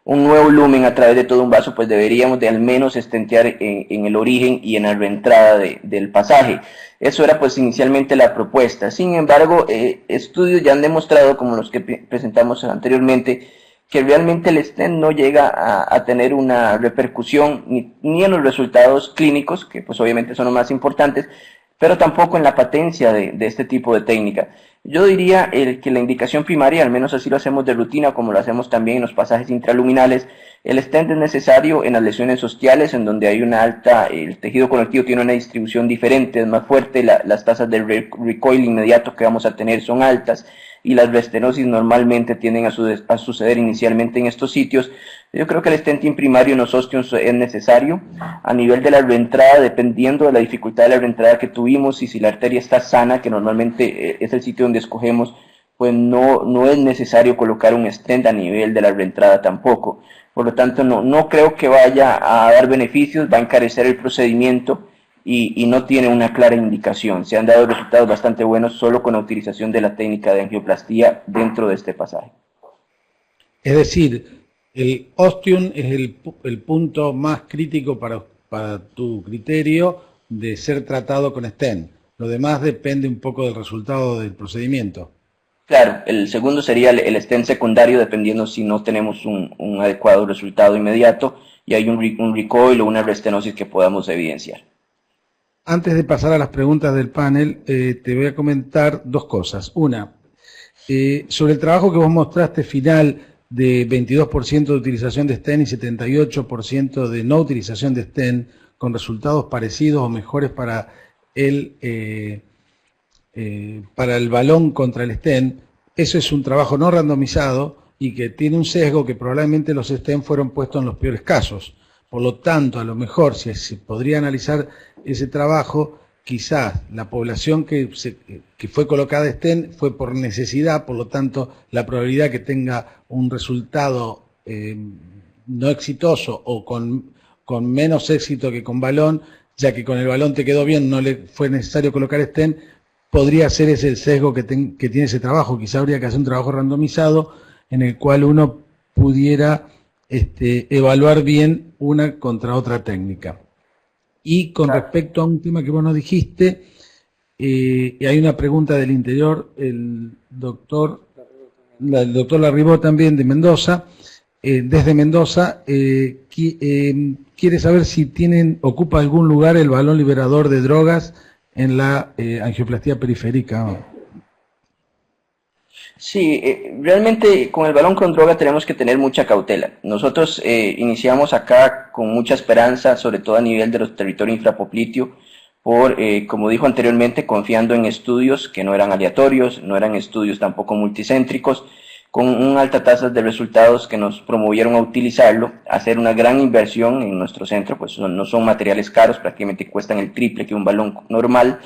un nuevo lumen a través de todo un vaso, pues deberíamos de al menos estentear en el origen y en la reentrada del pasaje. Eso era pues inicialmente la propuesta. Sin embargo, estudios ya han demostrado, como los que presentamos anteriormente, que realmente el stent no llega a tener una repercusión ni en los resultados clínicos, que pues obviamente son los más importantes, pero tampoco en la patencia de este tipo de técnica. Yo diría que la indicación primaria, al menos así lo hacemos de rutina, como lo hacemos también en los pasajes intraluminales, el stent es necesario en las lesiones ostiales, en donde hay una alta, el tejido conectivo tiene una distribución diferente, es más fuerte, las tasas de recoil inmediato que vamos a tener son altas, y las restenosis normalmente tienden a suceder inicialmente en estos sitios. Yo creo que el stenting primario en los osteos es necesario. A nivel de la reentrada, dependiendo de la dificultad de la reentrada que tuvimos, y si la arteria está sana, que normalmente es el sitio donde escogemos, pues no es necesario colocar un stent a nivel de la reentrada tampoco. Por lo tanto, no creo que vaya a dar beneficios, va a encarecer el procedimiento y no tiene una clara indicación. Se han dado resultados bastante buenos solo con la utilización de la técnica de angioplastía dentro de este pasaje. Es decir, el ostium es el punto más crítico para tu criterio de ser tratado con stent. Lo demás depende un poco del resultado del procedimiento. Claro, el segundo sería el stent secundario, dependiendo si no tenemos un adecuado resultado inmediato y hay un recoil o una restenosis que podamos evidenciar. Antes de pasar a las preguntas del panel, te voy a comentar dos cosas. Una, sobre el trabajo que vos mostraste final de 22% de utilización de stent y 78% de no utilización de stent, con resultados parecidos o mejores para el balón contra el stent. Eso es un trabajo no randomizado y que tiene un sesgo que probablemente los stent fueron puestos en los peores casos. Por lo tanto, a lo mejor, si se podría analizar ese trabajo, quizás la población que fue colocada stent fue por necesidad, por lo tanto, la probabilidad que tenga un resultado no exitoso o con menos éxito que con balón, ya que con el balón te quedó bien, no le fue necesario colocar stent, podría ser ese el sesgo que tiene ese trabajo. Quizá habría que hacer un trabajo randomizado en el cual uno pudiera evaluar bien una contra otra técnica. Y con respecto a un tema que vos nos dijiste, hay una pregunta del interior, el doctor Larribó también de Mendoza, desde Mendoza, quiere saber si ocupa algún lugar el balón liberador de drogas en la angioplastía periférica. Sí, realmente con el balón con droga tenemos que tener mucha cautela. Nosotros iniciamos acá con mucha esperanza, sobre todo a nivel de los territorios infrapopliteo, como dijo anteriormente, confiando en estudios que no eran aleatorios, no eran estudios tampoco multicéntricos, con una alta tasa de resultados que nos promovieron a utilizarlo, a hacer una gran inversión en nuestro centro, pues no son materiales caros, prácticamente cuestan el triple que un balón normal.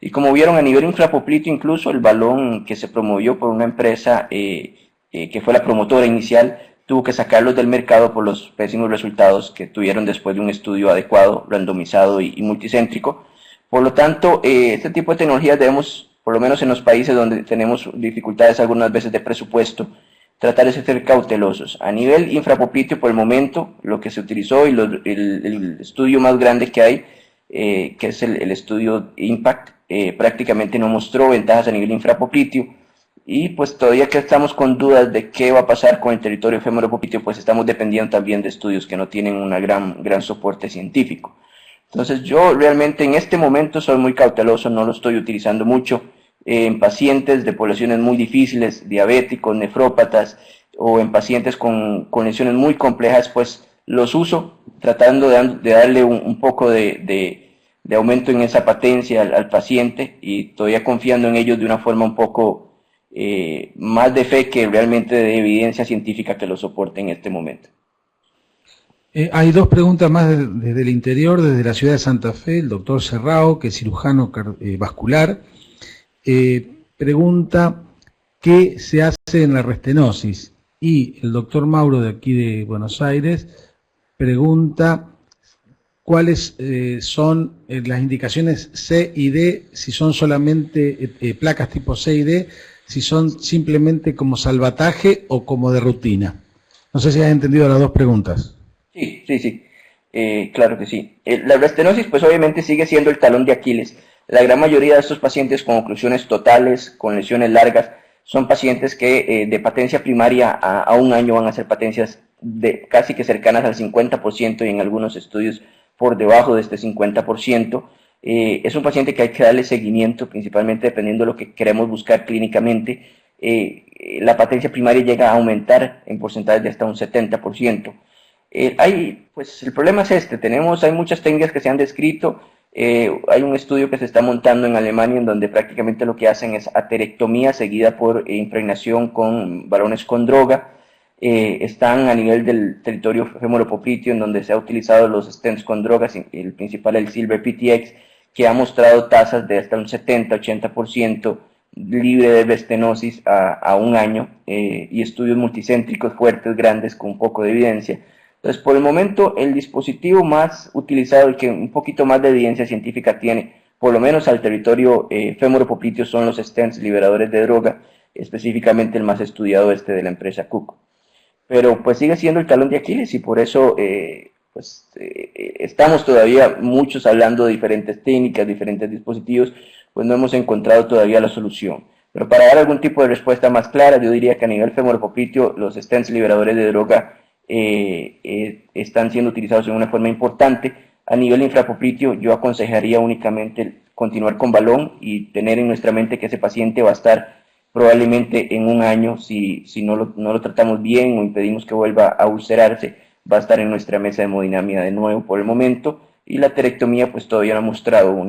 Y como vieron a nivel infrapopliteo, incluso el balón que se promovió por una empresa que fue la promotora inicial, tuvo que sacarlos del mercado por los pésimos resultados que tuvieron después de un estudio adecuado, randomizado y multicéntrico. Por lo tanto, este tipo de tecnologías debemos, por lo menos en los países donde tenemos dificultades algunas veces de presupuesto, tratar de ser cautelosos. A nivel infrapopliteo, por el momento, lo que se utilizó y el estudio más grande que hay, que es el estudio IMPACT, prácticamente no mostró ventajas a nivel infrapopliteo, y pues todavía que estamos con dudas de qué va a pasar con el territorio femoropopiteo, pues estamos dependiendo también de estudios que no tienen un gran soporte científico. Entonces yo realmente en este momento soy muy cauteloso, no lo estoy utilizando mucho en pacientes de poblaciones muy difíciles, diabéticos, nefrópatas, o en pacientes con lesiones muy complejas, pues los uso tratando de darle un poco de aumento en esa patencia al paciente, y todavía confiando en ellos de una forma un poco más de fe que realmente de evidencia científica que lo soporte en este momento. Hay dos preguntas más desde el interior, desde la ciudad de Santa Fe. El doctor Serrao, que es cirujano vascular, pregunta qué se hace en la restenosis. Y el doctor Mauro, de aquí de Buenos Aires, pregunta cuáles son las indicaciones C y D, si son solamente placas tipo C y D, si son simplemente como salvataje o como de rutina. No sé si has entendido las dos preguntas. Sí, sí, sí. Claro que sí. La restenosis, pues obviamente sigue siendo el talón de Aquiles. La gran mayoría de estos pacientes con oclusiones totales, con lesiones largas, son pacientes que de patencia primaria a un año van a ser patencias de casi que cercanas al 50% y en algunos estudios por debajo de este 50%. Es un paciente que hay que darle seguimiento, principalmente dependiendo de lo que queremos buscar clínicamente. La patencia primaria llega a aumentar en porcentajes de hasta un 70%. Pues el problema es este, hay muchas técnicas que se han descrito, hay un estudio que se está montando en Alemania en donde prácticamente lo que hacen es aterectomía seguida por impregnación con balones con droga. Están a nivel del territorio femoropopliteo en donde se ha utilizado los stents con drogas, el principal el Silver PTX, que ha mostrado tasas de hasta un 70-80% libre de restenosis a un año, y estudios multicéntricos fuertes, grandes, con un poco de evidencia. Entonces, por el momento, el dispositivo más utilizado, el que un poquito más de evidencia científica tiene, por lo menos al territorio femoropopliteo, son los stents liberadores de droga, específicamente el más estudiado de la empresa Cook. Pero pues sigue siendo el talón de Aquiles y por eso estamos todavía muchos hablando de diferentes técnicas, diferentes dispositivos, pues no hemos encontrado todavía la solución. Pero para dar algún tipo de respuesta más clara, yo diría que a nivel femoropopliteo los stents liberadores de droga están siendo utilizados de una forma importante. A nivel infrapopliteo yo aconsejaría únicamente continuar con balón y tener en nuestra mente que ese paciente va a estar probablemente en un año, si no lo tratamos bien o impedimos que vuelva a ulcerarse, va a estar en nuestra mesa de hemodinamia de nuevo por el momento, y la aterectomía pues todavía no ha mostrado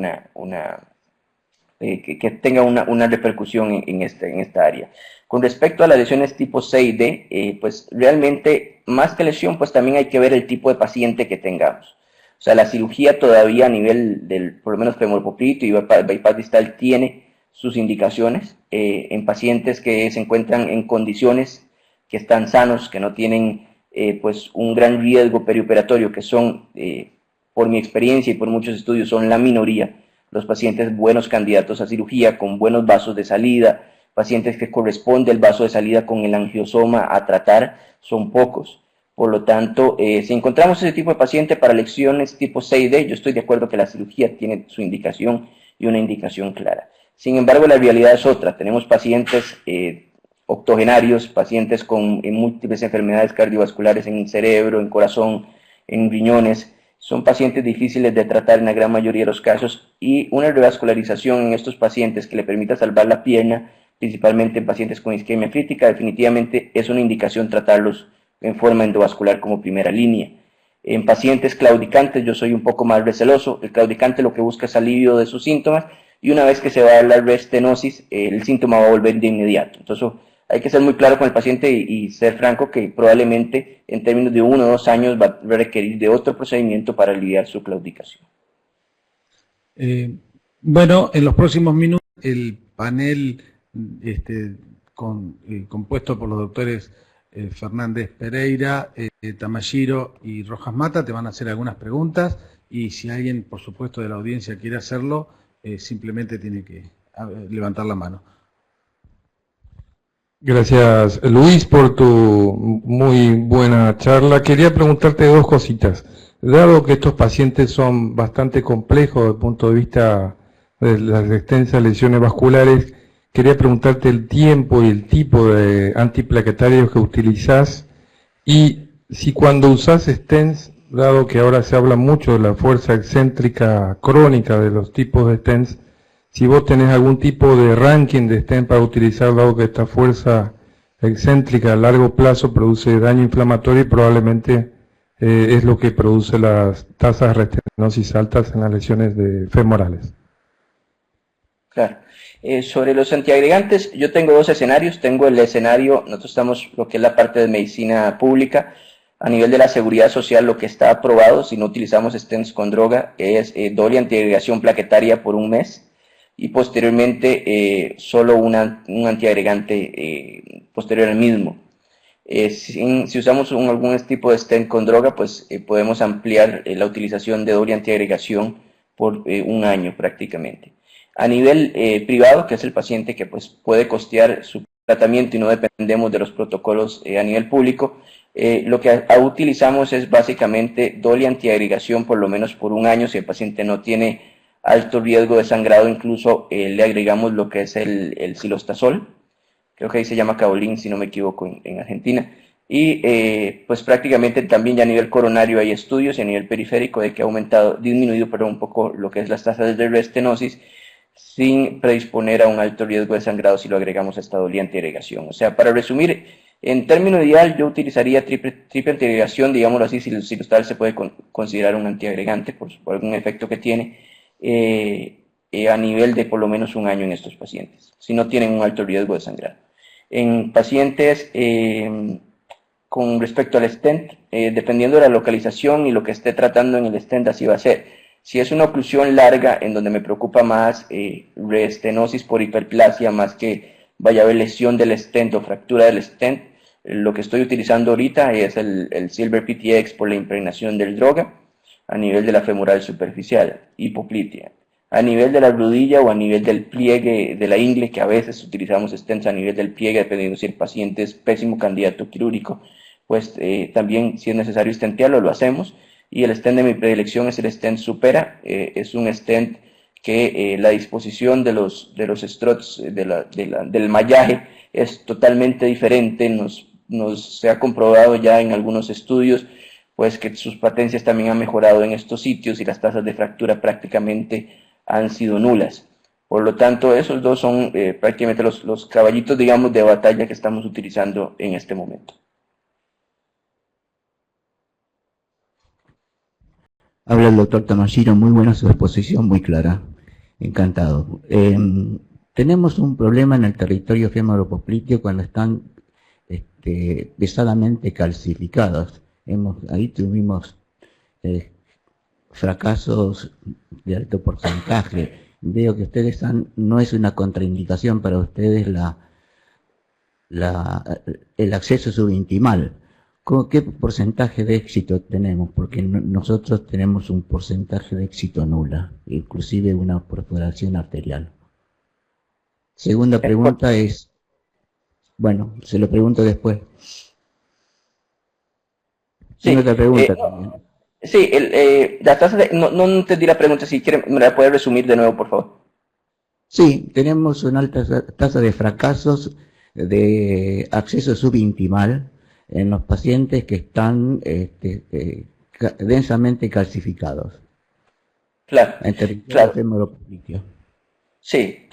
que tenga una repercusión en esta área. Con respecto a las lesiones tipo C y D, pues realmente más que lesión, pues también hay que ver el tipo de paciente que tengamos. O sea, la cirugía todavía a nivel del, por lo menos femoropopliteo y bypass distal tiene sus indicaciones en pacientes que se encuentran en condiciones que están sanos, que no tienen pues un gran riesgo perioperatorio, que son, por mi experiencia y por muchos estudios, son la minoría. Los pacientes buenos candidatos a cirugía, con buenos vasos de salida, pacientes que corresponde el vaso de salida con el angiosoma a tratar, son pocos. Por lo tanto, si encontramos ese tipo de paciente para lesiones tipo 6D, yo estoy de acuerdo que la cirugía tiene su indicación y una indicación clara. Sin embargo, la realidad es otra. Tenemos pacientes octogenarios, pacientes con múltiples enfermedades cardiovasculares en el cerebro, en corazón, en riñones. Son pacientes difíciles de tratar en la gran mayoría de los casos, y una revascularización en estos pacientes que le permita salvar la pierna, principalmente en pacientes con isquemia crítica, definitivamente es una indicación tratarlos en forma endovascular como primera línea. En pacientes claudicantes yo soy un poco más receloso. El claudicante lo que busca es alivio de sus síntomas, y una vez que se va a dar la restenosis, el síntoma va a volver de inmediato. Entonces hay que ser muy claro con el paciente y ser franco que probablemente en términos de 1 o 2 años va a requerir de otro procedimiento para aliviar su claudicación. Bueno, en los próximos minutos el panel compuesto por los doctores Fernández Pereira, Tamashiro y Rojas Mata te van a hacer algunas preguntas, y si alguien, por supuesto, de la audiencia quiere hacerlo, simplemente tiene que levantar la mano. Gracias, Luis, por tu muy buena charla. Quería preguntarte dos cositas. Dado que estos pacientes son bastante complejos desde el punto de vista de las extensas lesiones vasculares, quería preguntarte el tiempo y el tipo de antiplaquetarios que utilizás, y si cuando usás stents, dado que ahora se habla mucho de la fuerza excéntrica crónica de los tipos de stents, si vos tenés algún tipo de ranking de stent para utilizar, dado que esta fuerza excéntrica a largo plazo produce daño inflamatorio y probablemente es lo que produce las tasas de restenosis altas en las lesiones femorales. Claro. Sobre los antiagregantes, yo tengo dos escenarios. Tengo el escenario, nosotros estamos lo que es la parte de medicina pública. A nivel de la seguridad social, lo que está aprobado, si no utilizamos stents con droga, es doble antiagregación plaquetaria por un mes, y posteriormente solo un antiagregante posterior al mismo. Si usamos algún tipo de stent con droga, pues podemos ampliar la utilización de doble antiagregación por un año prácticamente. A nivel privado, que es el paciente que pues puede costear su tratamiento y no dependemos de los protocolos a nivel público, Lo que utilizamos es básicamente DOLI antiagregación por lo menos por un año. Si el paciente no tiene alto riesgo de sangrado, incluso le agregamos lo que es el cilostazol, creo que ahí se llama Cabolín si no me equivoco en Argentina, y pues prácticamente también ya a nivel coronario hay estudios y a nivel periférico de que ha disminuido un poco lo que es las tasas de restenosis sin predisponer a un alto riesgo de sangrado si lo agregamos a esta DOLI antiagregación. O sea, para resumir, en término ideal yo utilizaría triple antiagregación, digámoslo así, si el cilostazol se puede considerar un antiagregante por algún efecto que tiene, a nivel de por lo menos un año en estos pacientes, si no tienen un alto riesgo de sangrado. En pacientes con respecto al stent, dependiendo de la localización y lo que esté tratando en el stent, así va a ser. Si es una oclusión larga, en donde me preocupa más reestenosis por hiperplasia, más que vaya a haber lesión del stent o fractura del stent, lo que estoy utilizando ahorita es el Silver PTX por la impregnación del droga a nivel de la femoral superficial, hipoplitia. A nivel de la rodilla o a nivel del pliegue de la ingle, que a veces utilizamos stents a nivel del pliegue, dependiendo si el paciente es pésimo candidato quirúrgico, pues también si es necesario stentearlo, lo hacemos. Y el stent de mi predilección es el stent Supera, es un stent que la disposición de los struts, del mallaje, es totalmente diferente, se ha comprobado ya en algunos estudios, pues que sus patencias también han mejorado en estos sitios y las tasas de fractura prácticamente han sido nulas. Por lo tanto, esos dos son prácticamente los caballitos, digamos, de batalla que estamos utilizando en este momento. Habla el doctor Tamashiro, muy buena su exposición, muy clara. Encantado. Tenemos un problema en el territorio femoropopliteo cuando están pesadamente calcificados. Ahí tuvimos fracasos de alto porcentaje. Veo que ustedes no es una contraindicación para ustedes el acceso subintimal. ¿Qué porcentaje de éxito tenemos? Porque nosotros tenemos un porcentaje de éxito nula, inclusive una perforación arterial. Segunda pregunta es, bueno, se lo pregunto después. Sí, otra pregunta también. Sí, la tasa no entendí la pregunta, si quiere, ¿me la puede resumir de nuevo, por favor? Sí, tenemos una alta tasa de fracasos de acceso subintimal en los pacientes que están densamente calcificados. Claro, En territorio claro. femoropopliteo. Sí,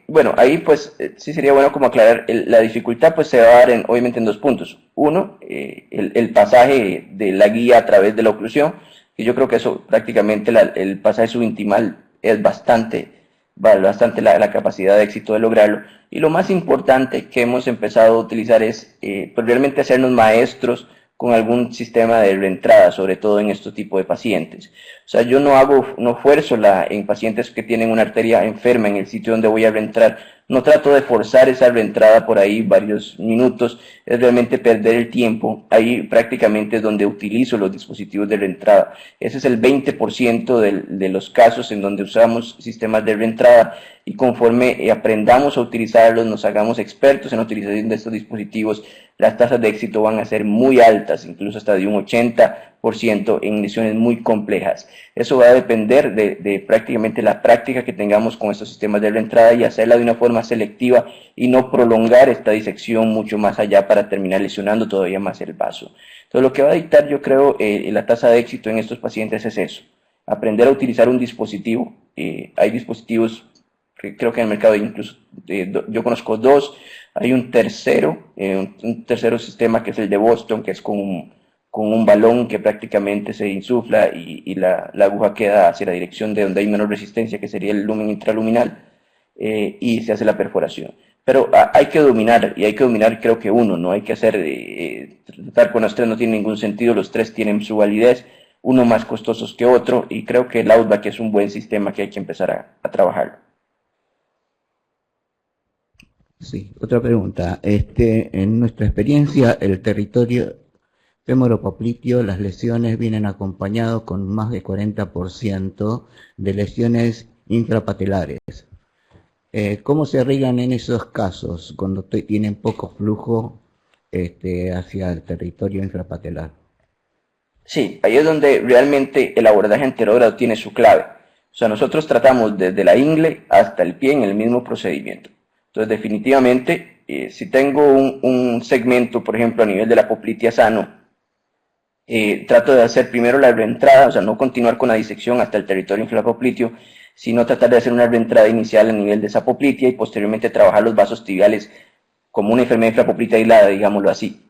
bueno, ahí pues sí sería bueno como aclarar, la dificultad pues se va a dar obviamente en dos puntos. Uno, el pasaje de la guía a través de la oclusión, y yo creo que eso prácticamente el pasaje subintimal es bastante la capacidad de éxito de lograrlo. Y lo más importante que hemos empezado a utilizar es pues realmente hacernos maestros con algún sistema de reentrada, sobre todo en este tipo de pacientes. O sea, yo no fuerzo en pacientes que tienen una arteria enferma en el sitio donde voy a reentrar, no trato de forzar esa reentrada por ahí varios minutos, es realmente perder el tiempo. Ahí prácticamente es donde utilizo los dispositivos de reentrada. Ese es el 20% de los casos en donde usamos sistemas de reentrada, y conforme aprendamos a utilizarlos, nos hagamos expertos en la utilización de estos dispositivos, las tasas de éxito van a ser muy altas, incluso hasta de un 80% en lesiones muy complejas. Eso va a depender de prácticamente la práctica que tengamos con estos sistemas de reentrada y hacerla de una forma selectiva y no prolongar esta disección mucho más allá para terminar lesionando todavía más el vaso. Entonces, lo que va a dictar, yo creo, la tasa de éxito en estos pacientes es eso: aprender a utilizar un dispositivo. Hay dispositivos, creo que en el mercado incluso yo conozco dos. Hay un tercero sistema que es el de Boston, que es con un balón que prácticamente se insufla y la aguja queda hacia la dirección de donde hay menor resistencia, que sería el lumen intraluminal, y se hace la perforación. Pero hay que dominar, y hay que dominar creo que uno, no hay que hacer, tratar con los tres no tiene ningún sentido, los tres tienen su validez, uno más costosos que otro, y creo que el Outback es un buen sistema que hay que empezar a trabajar. Sí, otra pregunta. En nuestra experiencia, el territorio femoropopliteo, las lesiones vienen acompañados con más de 40% de lesiones intrapatelares. ¿Cómo se arreglan en esos casos cuando tienen poco flujo hacia el territorio infrapatelar. Sí, ahí es donde realmente el abordaje anterógrado tiene su clave. O sea, nosotros tratamos desde la ingle hasta el pie en el mismo procedimiento. Entonces, definitivamente, si tengo un segmento, por ejemplo, a nivel de la poplitea sano, trato de hacer primero la reentrada, o sea, no continuar con la disección hasta el territorio infrapopliteo, sino tratar de hacer una reentrada inicial a nivel de esa poplitea y posteriormente trabajar los vasos tibiales como una enfermedad infrapoplitea aislada, digámoslo así,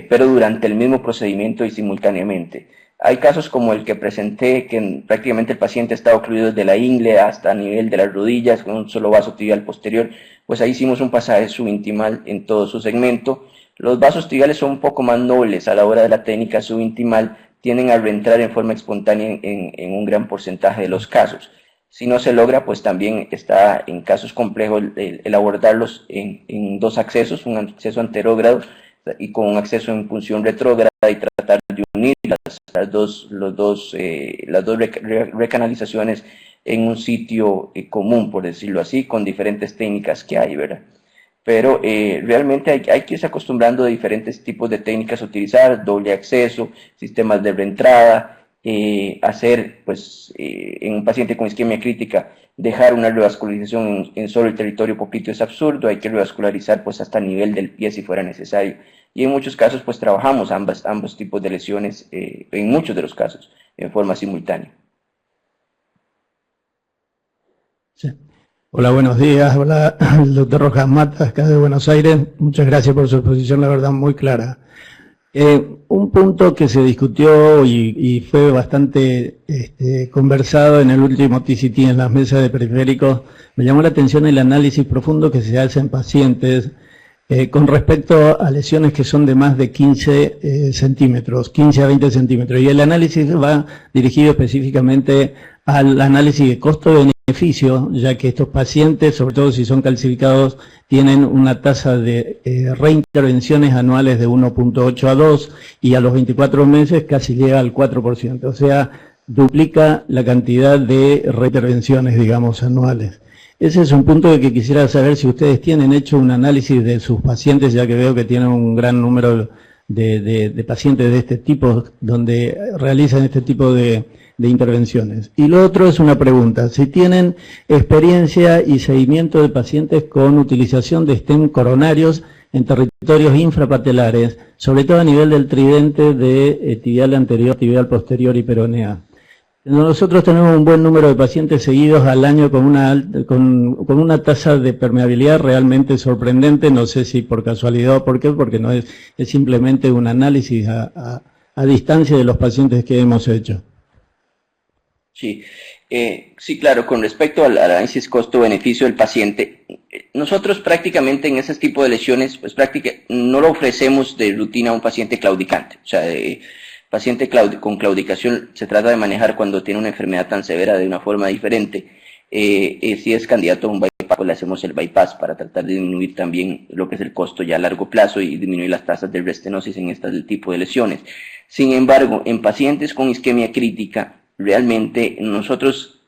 pero durante el mismo procedimiento y simultáneamente. Hay casos como el que presenté, que prácticamente el paciente estaba ocluido desde la ingle hasta a nivel de las rodillas, con un solo vaso tibial posterior, pues ahí hicimos un pasaje subintimal en todo su segmento. Los vasos tibiales son un poco más nobles a la hora de la técnica subintimal, tienden a reentrar en forma espontánea en un gran porcentaje de los casos. Si no se logra, pues también está en casos complejos el abordarlos en dos accesos, un acceso anterógrado y con un acceso en punción retrógrada y tratar de unir las dos recanalizaciones en un sitio común, por decirlo así, con diferentes técnicas que hay, ¿verdad? Pero realmente hay que irse acostumbrando a diferentes tipos de técnicas a utilizar, doble acceso, sistemas de reentrada, hacer, pues, en un paciente con isquemia crítica, dejar una revascularización en solo el territorio popliteo es absurdo, hay que revascularizar pues hasta el nivel del pie si fuera necesario. Y en muchos casos pues trabajamos ambos tipos de lesiones, en muchos de los casos, en forma simultánea. Sí. Hola, buenos días. Hola, el doctor Rojas Matas, acá de Buenos Aires. Muchas gracias por su exposición, la verdad, muy clara. Un punto que se discutió y fue bastante conversado en el último TCT en las mesas de periféricos, me llamó la atención el análisis profundo que se hace en pacientes con respecto a lesiones que son de más de 15 centímetros, 15 a 20 centímetros. Y el análisis va dirigido específicamente al análisis de costo-beneficio, ya que estos pacientes, sobre todo si son calcificados, tienen una tasa de reintervenciones anuales de 1.8 a 2 y a los 24 meses casi llega al 4%, o sea, duplica la cantidad de reintervenciones, digamos, anuales. Ese es un punto que quisiera saber si ustedes tienen hecho un análisis de sus pacientes, ya que veo que tienen un gran número de pacientes de este tipo, donde realizan este tipo de intervenciones. Y lo otro es una pregunta, si tienen experiencia y seguimiento de pacientes con utilización de stem coronarios en territorios infrapatelares, sobre todo a nivel del tridente de tibial anterior, tibial posterior y peronea. Nosotros tenemos un buen número de pacientes seguidos al año con una tasa de permeabilidad realmente sorprendente, no sé si por casualidad o por qué, porque no es simplemente un análisis a distancia de los pacientes que hemos hecho. Sí, sí, claro, con respecto al análisis costo-beneficio del paciente, nosotros prácticamente en ese tipo de lesiones, pues no lo ofrecemos de rutina a un paciente claudicante. O sea, paciente con claudicación se trata de manejar cuando tiene una enfermedad tan severa de una forma diferente. Si es candidato a un bypass, pues le hacemos el bypass para tratar de disminuir también lo que es el costo ya a largo plazo y disminuir las tasas de restenosis en este tipo de lesiones. Sin embargo, en pacientes con isquemia crítica, realmente nosotros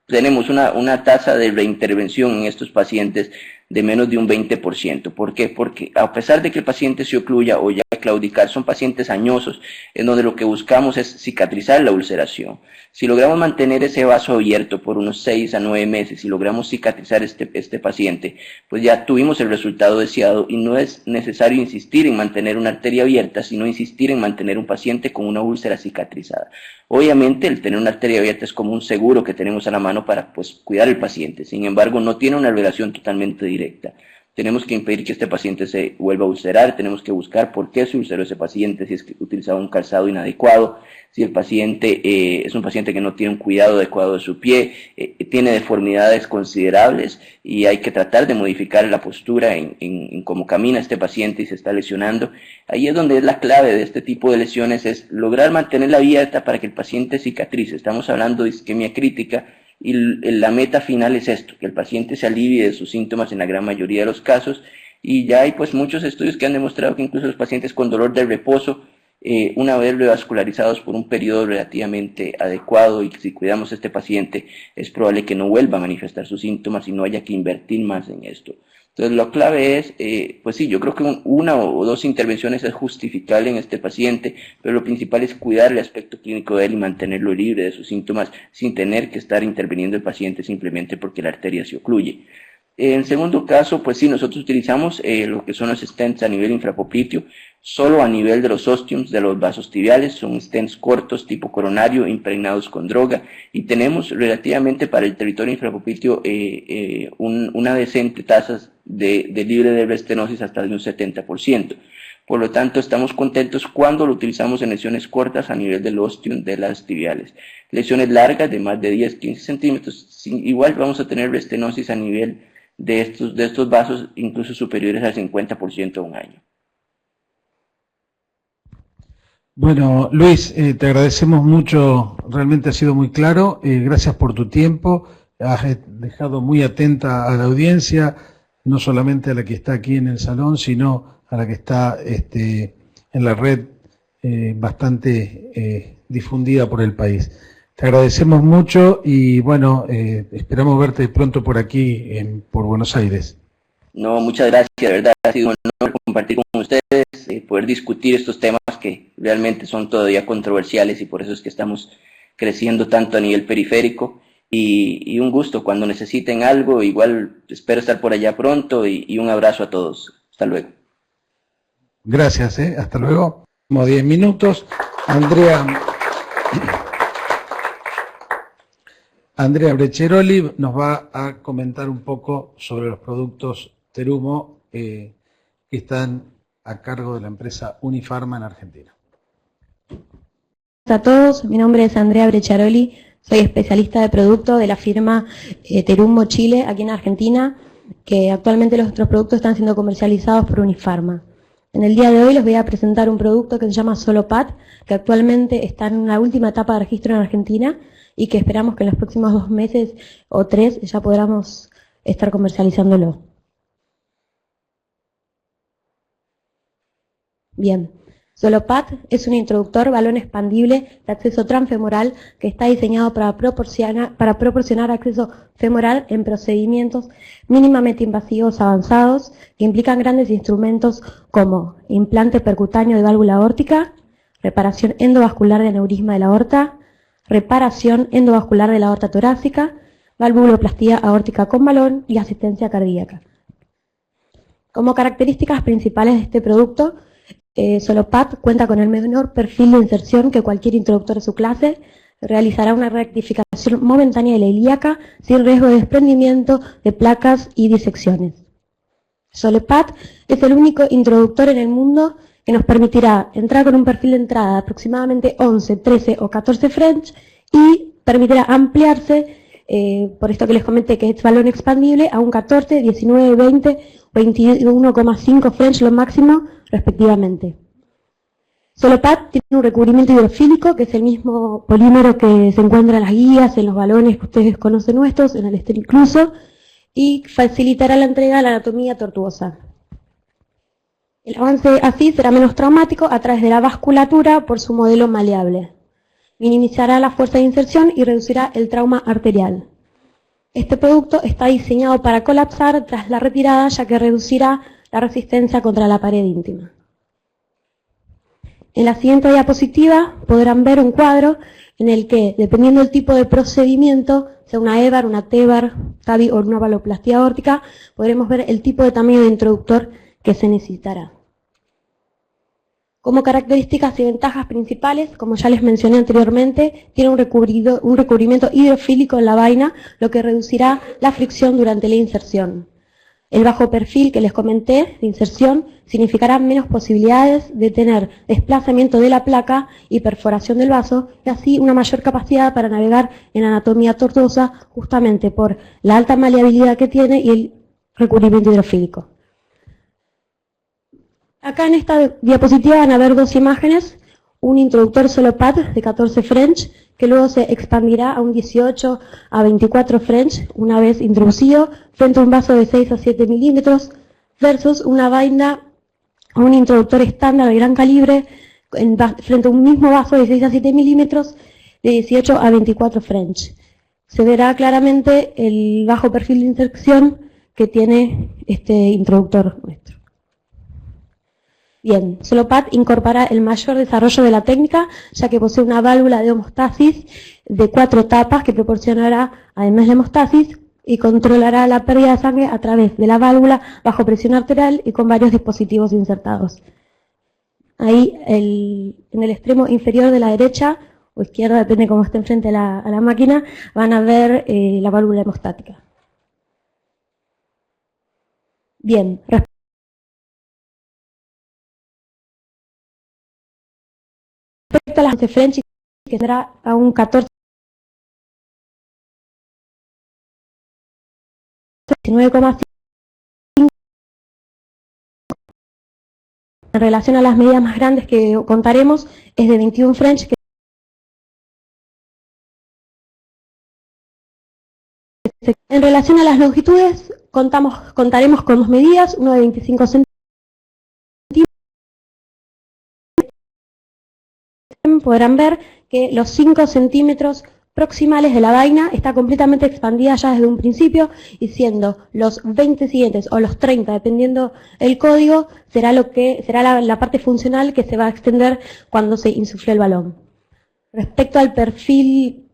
tenemos una tasa de reintervención en estos pacientes de menos de un 20%. ¿Por qué? Porque a pesar de que el paciente se ocluya o ya claudicar, son pacientes añosos, en donde lo que buscamos es cicatrizar la ulceración. Si logramos mantener ese vaso abierto por unos 6 a 9 meses y logramos cicatrizar este paciente, pues ya tuvimos el resultado deseado y no es necesario insistir en mantener una arteria abierta, sino insistir en mantener un paciente con una úlcera cicatrizada. Obviamente el tener una arteria abierta es como un seguro que tenemos a la mano para cuidar al paciente, sin embargo no tiene una relación totalmente directa. Tenemos que impedir que este paciente se vuelva a ulcerar, tenemos que buscar por qué se ulceró ese paciente, si es que utilizaba un calzado inadecuado, si el paciente es un paciente que no tiene un cuidado adecuado de su pie, tiene deformidades considerables y hay que tratar de modificar la postura en cómo camina este paciente y se está lesionando. Ahí es donde es la clave de este tipo de lesiones, es lograr mantener la vía alta para que el paciente cicatrice. Estamos hablando de isquemia crítica, y la meta final es esto, que el paciente se alivie de sus síntomas en la gran mayoría de los casos, y ya hay pues muchos estudios que han demostrado que incluso los pacientes con dolor de reposo, una vez revascularizados por un periodo relativamente adecuado y si cuidamos a este paciente, es probable que no vuelva a manifestar sus síntomas y no haya que invertir más en esto. Entonces, la clave es, pues sí, yo creo que una o dos intervenciones es justificable en este paciente, pero lo principal es cuidar el aspecto clínico de él y mantenerlo libre de sus síntomas sin tener que estar interviniendo el paciente simplemente porque la arteria se ocluye. En segundo caso, pues sí, nosotros utilizamos lo que son los stents a nivel infrapopliteo, solo a nivel de los ostiums de los vasos tibiales, son stents cortos tipo coronario impregnados con droga, y tenemos relativamente para el territorio infrapopliteo una decente tasa de libre de estenosis hasta de un 70%. Por lo tanto, estamos contentos cuando lo utilizamos en lesiones cortas a nivel del ostium de las tibiales. Lesiones largas de más de 10-15 centímetros, igual vamos a tener estenosis a nivel de estos vasos incluso superiores al 50% a un año. Bueno, Luis, te agradecemos mucho, realmente ha sido muy claro, gracias por tu tiempo, has dejado muy atenta a la audiencia, no solamente a la que está aquí en el salón, sino a la que está en la red bastante difundida por el país. Te agradecemos mucho y bueno, esperamos verte pronto por aquí, por Buenos Aires. No, muchas gracias, de verdad ha sido un honor compartir con ustedes, poder discutir estos temas que realmente son todavía controversiales y por eso es que estamos creciendo tanto a nivel periférico y un gusto cuando necesiten algo, igual espero estar por allá pronto y un abrazo a todos. Hasta luego. Gracias, hasta luego. Como 10 minutos. Andrea Brecciaroli nos va a comentar un poco sobre los productos Terumo que están a cargo de la empresa Unifarma en Argentina. Hola a todos, mi nombre es Andrea Brecciaroli, soy especialista de producto de la firma Terumo Chile, aquí en Argentina, que actualmente nuestros productos están siendo comercializados por Unifarma. En el día de hoy les voy a presentar un producto que se llama Solopat, que actualmente está en la última etapa de registro en Argentina y que esperamos que en los próximos 2 meses o 3 ya podamos estar comercializándolo. Bien, Solopat es un introductor balón expandible de acceso transfemoral que está diseñado para proporcionar acceso femoral en procedimientos mínimamente invasivos avanzados que implican grandes instrumentos como implante percutáneo de válvula aórtica, reparación endovascular de aneurisma de la aorta, reparación endovascular de la aorta torácica, valvuloplastía aórtica con balón y asistencia cardíaca. Como características principales de este producto, Solopat cuenta con el menor perfil de inserción que cualquier introductor de su clase, realizará una rectificación momentánea de la ilíaca sin riesgo de desprendimiento de placas y disecciones. Solopat es el único introductor en el mundo que nos permitirá entrar con un perfil de entrada de aproximadamente 11, 13 o 14 French y permitirá ampliarse, por esto que les comenté que es balón expandible, a un 14, 19, 20, 21,5 French lo máximo respectivamente. Solopat tiene un recubrimiento hidrofílico, que es el mismo polímero que se encuentra en las guías, en los balones que ustedes conocen nuestros, en el Ester incluso, y facilitará la entrega de la anatomía tortuosa. El avance así será menos traumático a través de la vasculatura por su modelo maleable. Minimizará la fuerza de inserción y reducirá el trauma arterial. Este producto está diseñado para colapsar tras la retirada, ya que reducirá la resistencia contra la pared íntima. En la siguiente diapositiva podrán ver un cuadro en el que, dependiendo del tipo de procedimiento, sea una EVAR, una TEVAR, TAVI o una valvoplastía aórtica, podremos ver el tipo de tamaño de introductor que se necesitará. Como características y ventajas principales, como ya les mencioné anteriormente, tiene un recubrimiento hidrofílico en la vaina, lo que reducirá la fricción durante la inserción. El bajo perfil que les comenté de inserción significará menos posibilidades de tener desplazamiento de la placa y perforación del vaso, y así una mayor capacidad para navegar en anatomía tortuosa, justamente por la alta maleabilidad que tiene y el recubrimiento hidrofílico. Acá en esta diapositiva van a ver 2 imágenes, un introductor Solopat de 14 French, que luego se expandirá a un 18 a 24 French una vez introducido, frente a un vaso de 6 a 7 milímetros, versus una vaina o un introductor estándar de gran calibre, frente a un mismo vaso de 6 a 7 milímetros, de 18 a 24 French. Se verá claramente el bajo perfil de inserción que tiene este introductor nuestro. Bien, Solopat incorpora el mayor desarrollo de la técnica, ya que posee una válvula de homeostasis de 4 tapas que proporcionará, además de hemostasis, y controlará la pérdida de sangre a través de la válvula bajo presión arterial y con varios dispositivos insertados. Ahí, en el extremo inferior de la derecha, o izquierda, depende cómo esté enfrente a la máquina, van a ver la válvula hemostática. Bien, respecto a las de French, que tendrá a un 14,5 en relación a las medidas más grandes que contaremos, es de 21 French. En relación a las longitudes, contaremos con 2 medidas, uno de 25 centímetros. Podrán ver que los 5 centímetros proximales de la vaina está completamente expandida ya desde un principio, y siendo los 20 siguientes o los 30, dependiendo el código, será la parte funcional que se va a extender cuando se insufle el balón. Respecto al perfil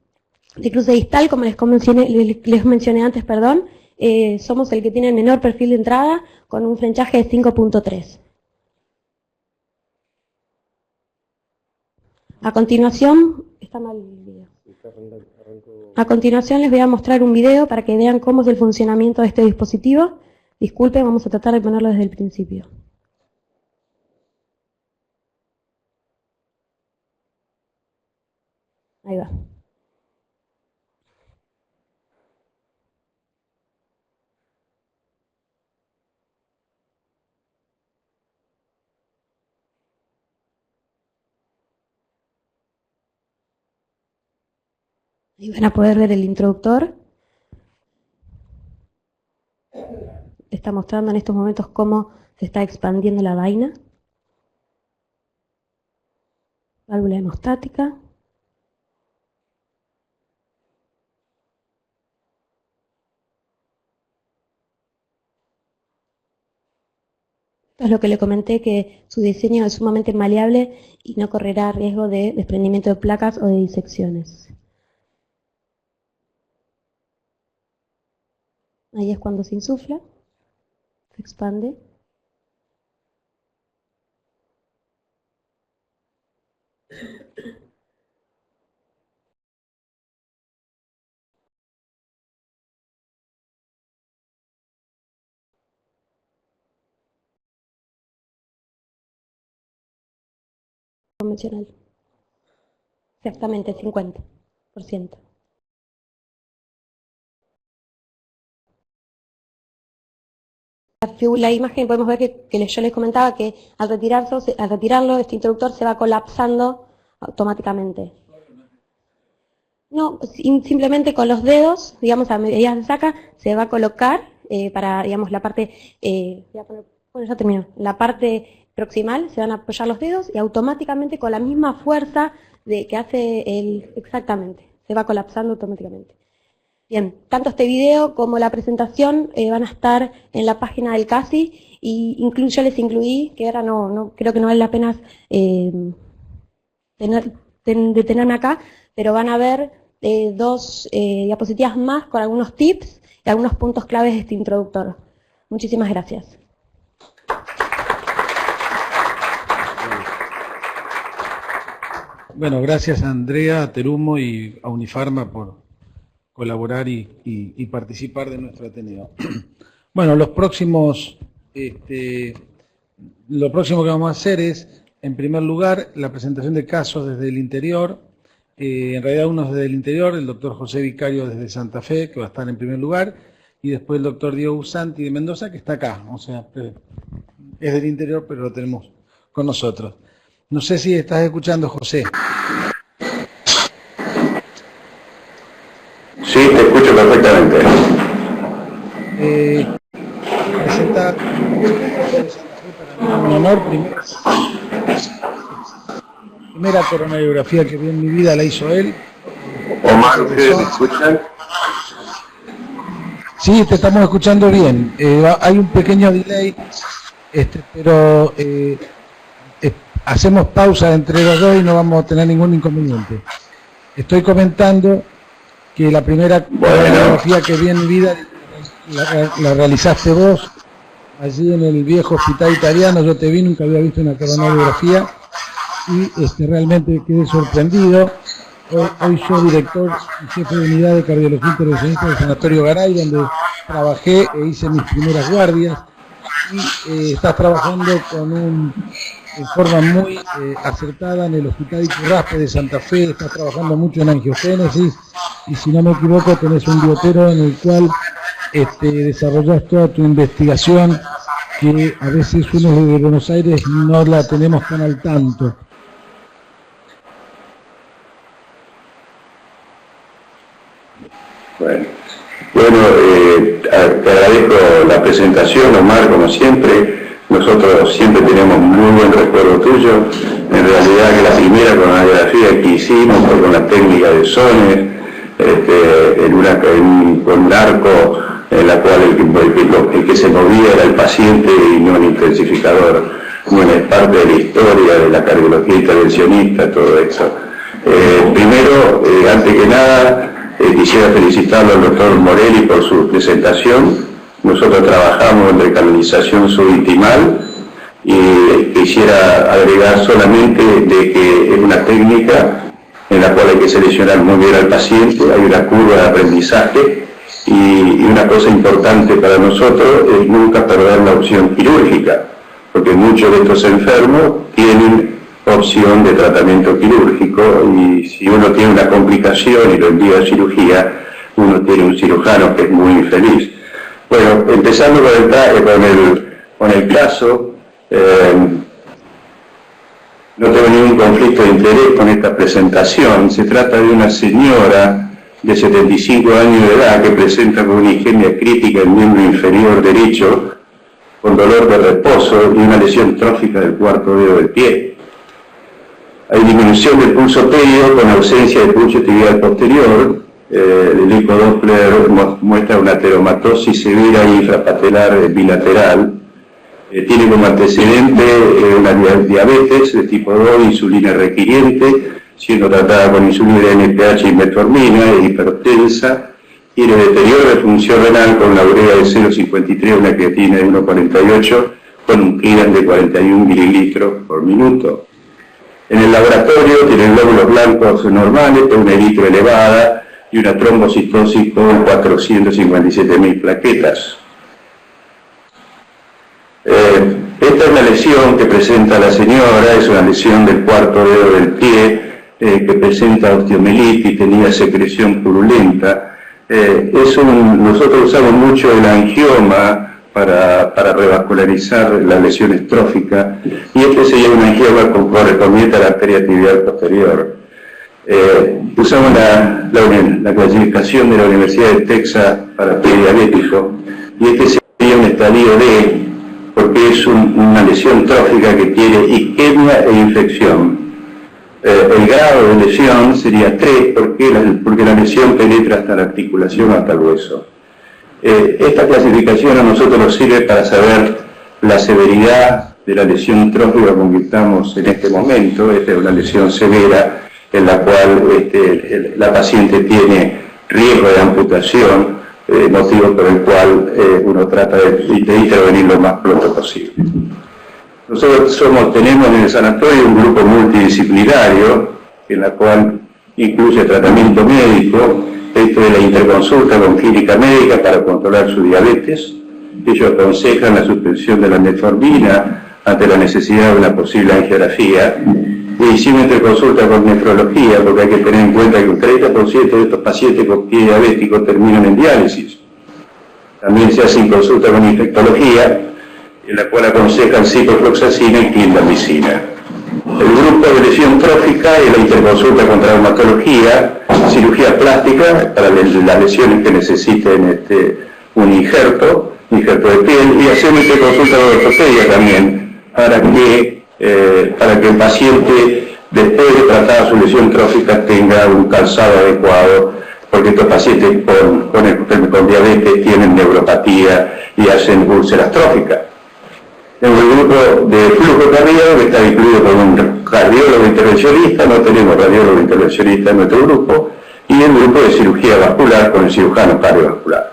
de cruce distal, como les mencioné antes, somos el que tiene el menor perfil de entrada, con un frenchaje de 5.3. A continuación, está mal el video. A continuación les voy a mostrar un video para que vean cómo es el funcionamiento de este dispositivo. Disculpen, vamos a tratar de ponerlo desde el principio. Ahí va. Ahí van a poder ver el introductor. Está mostrando en estos momentos cómo se está expandiendo la vaina. Válvula hemostática. Esto es lo que le comenté, que su diseño es sumamente maleable y no correrá riesgo de desprendimiento de placas o de disecciones. Ahí es cuando se insufla, se expande. Convencional. Exactamente, 50%. La imagen podemos ver que yo les comentaba que al retirarlo, este interruptor se va colapsando automáticamente. No, simplemente con los dedos, digamos, a medida que se saca, se va a colocar para, digamos, la parte, ya terminó, la parte proximal, se van a apoyar los dedos y automáticamente con la misma fuerza que hace exactamente, se va colapsando automáticamente. Bien, tanto este video como la presentación van a estar en la página del CASI, y yo les incluí, que ahora no creo que no vale la pena detenerme acá, pero van a ver 2 diapositivas más con algunos tips y algunos puntos claves de este introductor. Muchísimas gracias. Bueno, gracias a Andrea, a Terumo y a Unifarma por colaborar y participar de nuestro Ateneo. Bueno, lo próximo que vamos a hacer es, en primer lugar, la presentación de casos desde el interior. En realidad uno es desde el interior, el doctor José Vicario desde Santa Fe, que va a estar en primer lugar, y después el doctor Diego Usanti de Mendoza, que está acá, o sea, es del interior, pero lo tenemos con nosotros. No sé si estás escuchando, José. Sí, te escucho perfectamente. Presenta un honor, primera coronariografía que vi en mi vida la hizo él. Omar, ¿ustedes me escuchan? Sí, te estamos escuchando bien. Hay un pequeño delay, pero hacemos pausa entre los dos y no vamos a tener ningún inconveniente. Estoy comentando que la primera radiografía que vi en mi vida la realizaste vos allí en el viejo hospital italiano. Yo te vi, nunca había visto una coronariografía y realmente quedé sorprendido. Hoy soy director y jefe de unidad de cardiología intervencionista del Sanatorio Garay, donde trabajé e hice mis primeras guardias, y estás trabajando en forma muy acertada en el Hospital Iturraspe de Santa Fe. Estás trabajando mucho en angiogénesis y, si no me equivoco, tenés un biotero en el cual desarrollás toda tu investigación, que a veces uno de Buenos Aires no la tenemos tan al tanto. Bueno, te agradezco la presentación, Omar, como siempre. Nosotros siempre tenemos muy buen recuerdo tuyo. En realidad, que la primera coronariografía que hicimos fue con la técnica de Sones, con un arco en la cual el que se movía era el paciente y no el intensificador. Bueno, es parte de la historia de la cardiología intervencionista, todo eso. Primero, antes que nada, quisiera felicitarlo al doctor Morelli por su presentación. Nosotros trabajamos en recanalización subintimal y quisiera agregar solamente de que es una técnica en la cual hay que seleccionar muy bien al paciente, hay una curva de aprendizaje y una cosa importante para nosotros es nunca perder la opción quirúrgica, porque muchos de estos enfermos tienen opción de tratamiento quirúrgico y si uno tiene una complicación y lo envía a cirugía, uno tiene un cirujano que es muy infeliz. Bueno, empezando con el caso, no tengo ningún conflicto de interés con esta presentación. Se trata de una señora de 75 años de edad que presenta con una isquemia crítica del miembro inferior derecho, con dolor de reposo y una lesión trófica del cuarto dedo del pie. Hay disminución del pulso perio con ausencia de pulso tibial posterior. El ecodoppler muestra una ateromatosis severa e infrapatelar bilateral. Tiene como antecedente una diabetes de tipo 2, insulina requiriente, siendo tratada con insulina NPH y metformina, es hipertensa. Tiene deterioro de función renal con la urea de 0,53, una creatina de 1,48, con un clearance de 41 mililitros por minuto. En el laboratorio tiene glóbulos blancos normales, con una eritro elevada y una trombocitosis con 457.000 plaquetas. Esta es la lesión que presenta la señora, es una lesión del cuarto dedo del pie, que presenta osteomielitis, tenía secreción purulenta. Nosotros usamos mucho el angioma para revascularizar la lesión estrófica, y este sería un angioma correspondiente a la arteria tibial posterior. Usamos la clasificación de la Universidad de Texas para prediabético, y este sería un estadio D, porque es una lesión trófica que tiene isquemia e infección. El grado de lesión sería 3, porque la lesión penetra hasta la articulación, hasta el hueso. Esta clasificación a nosotros nos sirve para saber la severidad de la lesión trófica con que estamos en este momento. Esta es una lesión severa en la cual la paciente tiene riesgo de amputación, motivo por el cual uno trata de intervenir lo más pronto posible. Nosotros tenemos en el sanatorio un grupo multidisciplinario, en la cual incluye tratamiento médico, de la interconsulta con clínica médica para controlar su diabetes. Ellos aconsejan la suspensión de la metformina ante la necesidad de una posible angiografía. E hicimos interconsulta con nefrología, porque hay que tener en cuenta que un 30% de estos pacientes con pie diabético terminan en diálisis. También se hace consulta con infectología, en la cual aconsejan ciprofloxacina y clindamicina. El grupo de lesión trófica es la interconsulta con traumatología, cirugía plástica para las lesiones que necesiten un injerto de piel, y hacemos interconsulta con ortopedia también, para que el paciente, después de tratar su lesión trófica, tenga un calzado adecuado porque estos pacientes con diabetes tienen neuropatía y hacen úlceras tróficas. En el grupo de flujo cardíaco, que está incluido por un cardiólogo intervencionista, no tenemos radiólogo intervencionista en nuestro grupo, y el grupo de cirugía vascular con el cirujano cardiovascular.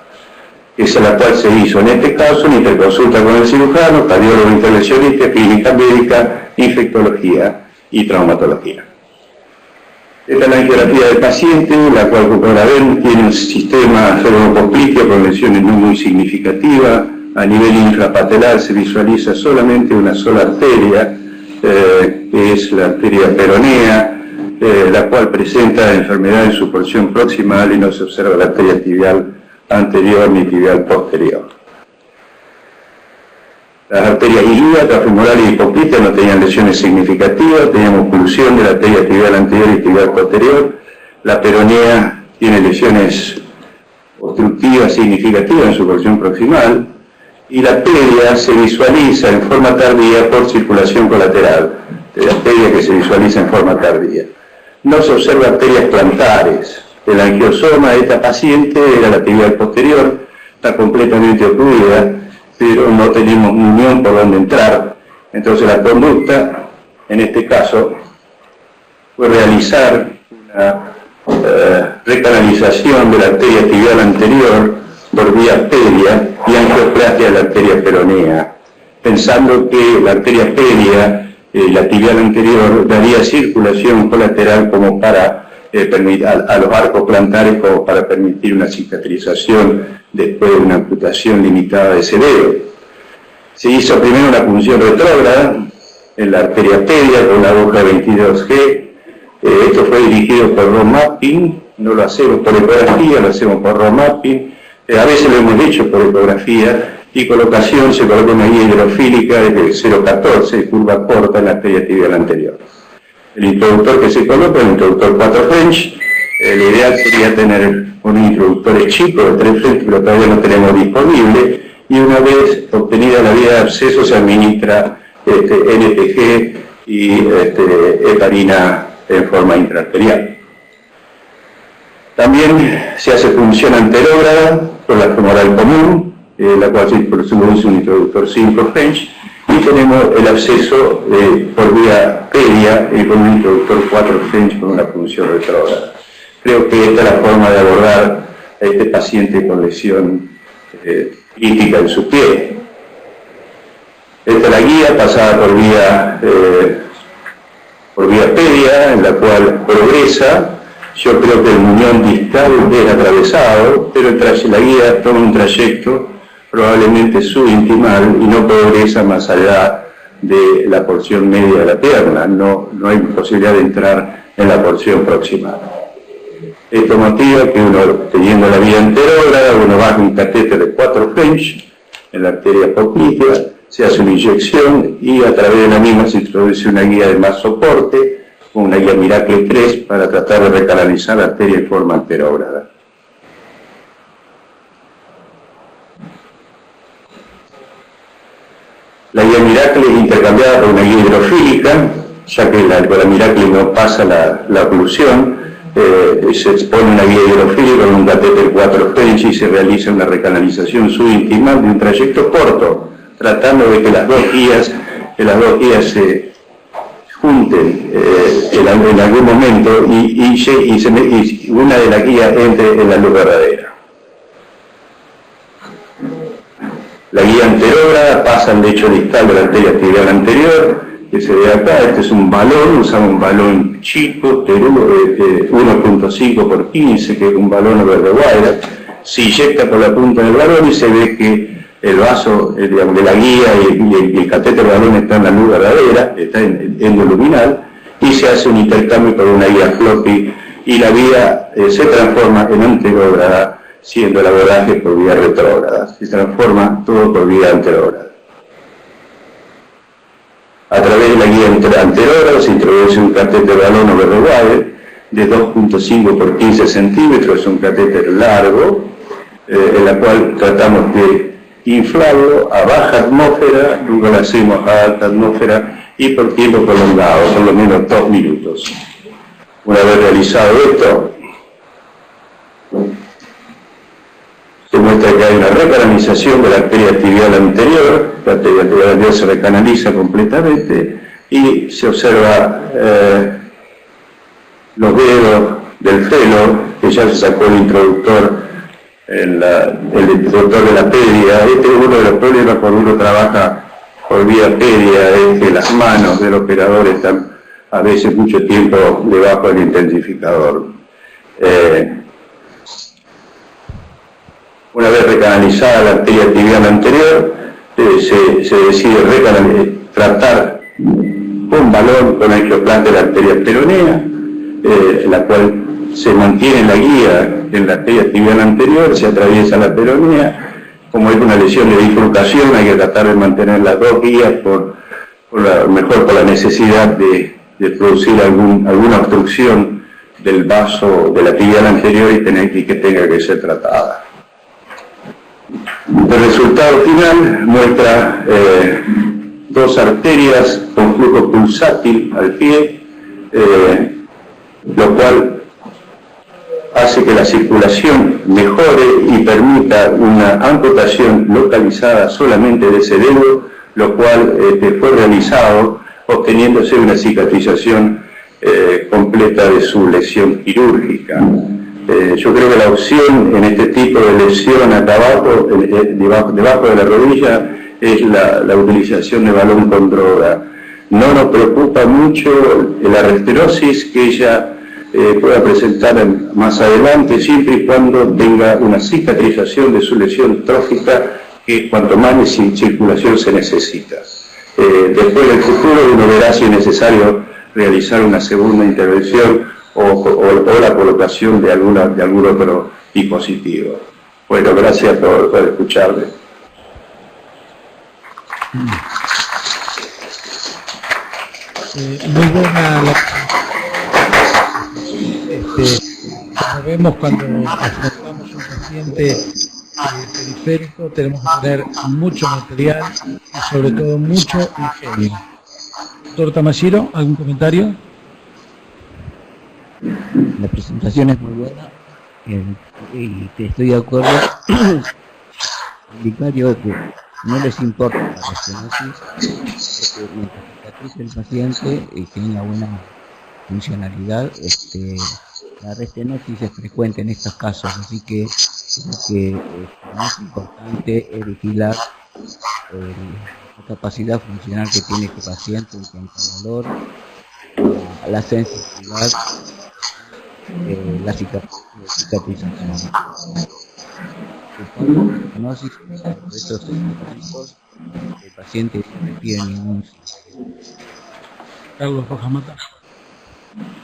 Esa es la cual se hizo en este caso una interconsulta con el cirujano, cardiólogo intervencionista, clínica médica, infectología y traumatología. Esta es la angiografía del paciente, la cual, como ven, tiene un sistema ferroposplicio con lesiones no muy significativas. A nivel infrapatelar se visualiza solamente una sola arteria, que es la arteria peronea, la cual presenta enfermedad en su porción proximal y no se observa la arteria tibial anterior ni tibial posterior. Las arterias ilíacas, femorales y hipoclistas no tenían lesiones significativas, teníamos oclusión de la arteria tibial anterior y tibial posterior. La peronea tiene lesiones obstructivas significativas en su porción proximal, y la arteria se visualiza en forma tardía por circulación colateral, de la arteria que se visualiza en forma tardía. No se observa arterias plantares. El angiosoma de esta paciente era la tibial posterior, está completamente ocluida, pero no tenemos unión por donde entrar. Entonces la conducta, en este caso, fue realizar una recanalización de la arteria tibial anterior por vía arteria y angioplastia de la arteria peronea, pensando que la arteria peria, la tibial anterior, daría circulación colateral como para a los arcos plantares, como para permitir una cicatrización después de una amputación limitada de ese dedo. Se hizo primero una punción retrógrada en la arteria peria con la aguja 22G. Esto fue dirigido por Ron Mapping, no lo hacemos por ecografía, lo hacemos por Ron Mapping. A veces lo hemos hecho por ecografía, y colocación se coloca una guía hidrofílica desde 0,14, curva corta en la arteria tibial anterior. El introductor que se coloca es el introductor 4 French. El ideal sería tener un introductor chico de 3 French, pero todavía no tenemos disponible, y una vez obtenida la vía de acceso se administra NPG y heparina en forma intraarterial. También se hace punción anterógrada con la femoral común, la cual se produce un introductor 5 French, y tenemos el acceso por vía peria con un introductor 4 French con una punción retrógrada. Creo que esta es la forma de abordar a este paciente con lesión crítica en su pie. Esta es la guía pasada por vía peria, en la cual progresa. Yo creo que el muñón distal es atravesado, pero la guía toma un trayecto probablemente subintimal y no progresa más allá de la porción media de la pierna. No hay posibilidad de entrar en la porción proximal. Esto motiva que uno, teniendo la vía anterógrada, uno baja un catéter de 4 French en la arteria poplitea, se hace una inyección y a través de la misma se introduce una guía de más soporte, una guía Miracle 3, para tratar de recanalizar la arteria en forma anterógrada. La guía Miracle es intercambiada por una guía hidrofílica, ya que con la Miracle no pasa la oclusión, se pone una guía hidrofílica con un catéter 4 French y se realiza una recanalización subintimal de un trayecto corto, tratando de que las dos guías se junten en algún momento y una de las guías entre en la luz verdadera. La guía anterógrada pasa al lecho distal de la arteria tibial anterior, que se ve acá. Este es un balón, usamos un balón chico, 1.5 por 15, que es un balón over the wire. Se inyecta por la punta del balón y se ve que el vaso de la guía y el catéter del balón está en la luz verdadera, está en endoluminal, y se hace un intercambio con una guía floppy, y la vía se transforma en anterógrada, siendo el abordaje por vía retrógrada. Se transforma todo por vía anterógrada. A través de la guía anterógrada se introduce un catéter balón over the wire de 2.5 por 15 centímetros, es un catéter largo, en la cual tratamos de inflarlo a baja atmósfera, luego lo hacemos a alta atmósfera y por tiempo prolongado, por lo menos 2 minutos. Una vez realizado esto, Se muestra que hay una recanalización de la arteria tibial anterior, la arteria tibial anterior se recanaliza completamente y se observa los dedos del felo, que ya se sacó el introductor, el introductor de la pedia. Este es uno de los problemas cuando uno trabaja por vía pedia, es que las manos del operador están a veces mucho tiempo debajo del intensificador. Una vez recanalizada la arteria tibial anterior, se decide tratar con balón con angioplante de la arteria peronea, la cual se mantiene la guía en la arteria tibial anterior, se atraviesa la peronea. Como es una lesión de bifurcación, hay que tratar de mantener las dos guías por la necesidad de producir alguna obstrucción del vaso de la tibial anterior y que tenga que ser tratada. El resultado final muestra dos arterias con flujo pulsátil al pie, lo cual hace que la circulación mejore y permita una amputación localizada solamente de ese dedo, lo cual fue realizado obteniéndose una cicatrización completa de su lesión quirúrgica. Yo creo que la opción en este tipo de lesión acá abajo, debajo de la rodilla, es la utilización de balón con droga. No nos preocupa mucho la arteriosclerosis que ella pueda presentar más adelante, siempre y cuando tenga una cicatrización de su lesión trófica, que cuanto más circulación se necesita. Después en el futuro uno verá si es necesario realizar una segunda intervención o la colocación de algún otro dispositivo. Bueno, gracias por escucharme. Muy buena la... como vemos cuando afrontamos un paciente periférico, tenemos que tener mucho material y sobre todo mucho ingenio. Doctor Tamashiro, ¿algún comentario? La presentación es muy buena y que estoy de acuerdo indicario que no les importa la restenosis, porque mientras cicatrice el paciente y tenga buena funcionalidad, la restenosis es frecuente en estos casos, así que lo que es más importante es vigilar la capacidad funcional que tiene este paciente en cuanto al dolor, la sensibilidad, la cicatrización. No si estos tratamientos el paciente no requiere ningún. Carlos Rojamata.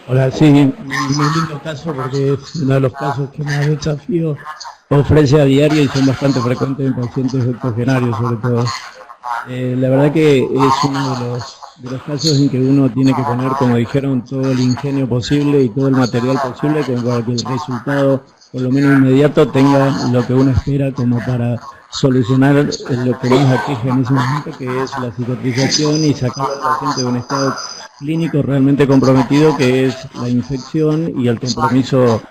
Hola, sí, muy lindo caso porque es uno de los casos que más desafío ofrece a diario y son bastante frecuentes en pacientes octogenarios sobre todo. La verdad que es uno de los casos en que uno tiene que poner, como dijeron, todo el ingenio posible y todo el material posible para que el resultado, por lo menos inmediato, tenga lo que uno espera como para solucionar lo que nos aqueja en ese momento, que es la cicatrización y sacar al paciente de un estado clínico realmente comprometido, que es la infección y el compromiso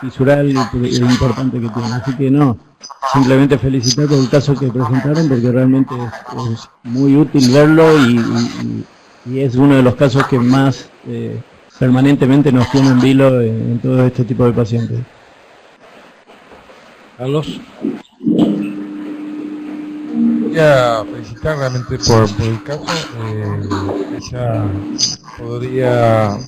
tisural importante que tiene. Así que no, simplemente felicitar por el caso que presentaron, porque realmente es muy útil verlo y es uno de los casos que más permanentemente nos tiene en vilo en todo este tipo de pacientes. Carlos. Quería felicitar realmente por el caso. Ella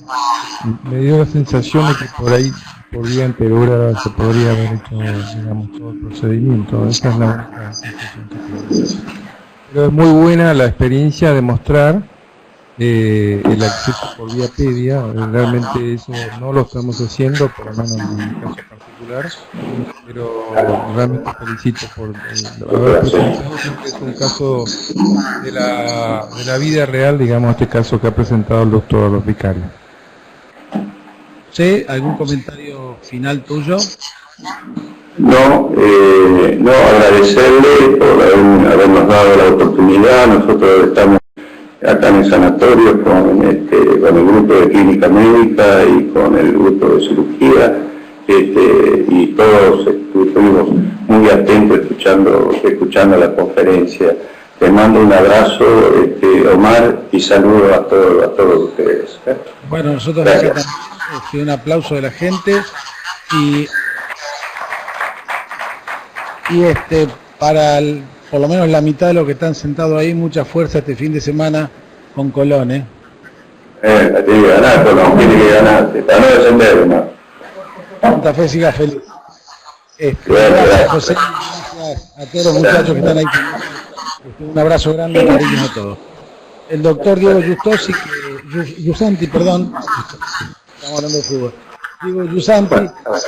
me dio la sensación de que por ahí, por vía anterior, se podría haber hecho, digamos, todo el procedimiento. Esa es la única sensación que tengo. Pero es muy buena la experiencia de mostrar el acceso por vía pedia. Realmente eso no lo estamos haciendo, por lo menos en mi caso particular, pero realmente felicito por haber presentado. Es un caso de la vida real, digamos, este caso que ha presentado el doctor Vicario. ¿Sí? ¿Algún comentario final tuyo? No, agradecerle por habernos dado la oportunidad. Nosotros estamos acá en el sanatorio con el grupo de clínica médica y con el grupo de cirugía. y todos estuvimos muy atentos escuchando la conferencia. Te mando un abrazo, Omar, y saludo a todos ustedes. Bueno, nosotros acá también, un aplauso de la gente y para por lo menos la mitad de los que están sentados ahí, mucha fuerza este fin de semana con Colón, Tiene que ganar, Colón, tiene que ganar, para no descender, ¿no? Santa Fe siga feliz. Gracias, José, gracias a todos los muchachos que están ahí. Un abrazo grande y cariño a todos. El doctor Diego Giusanti, perdón, estamos hablando de fútbol. Diego Giusanti,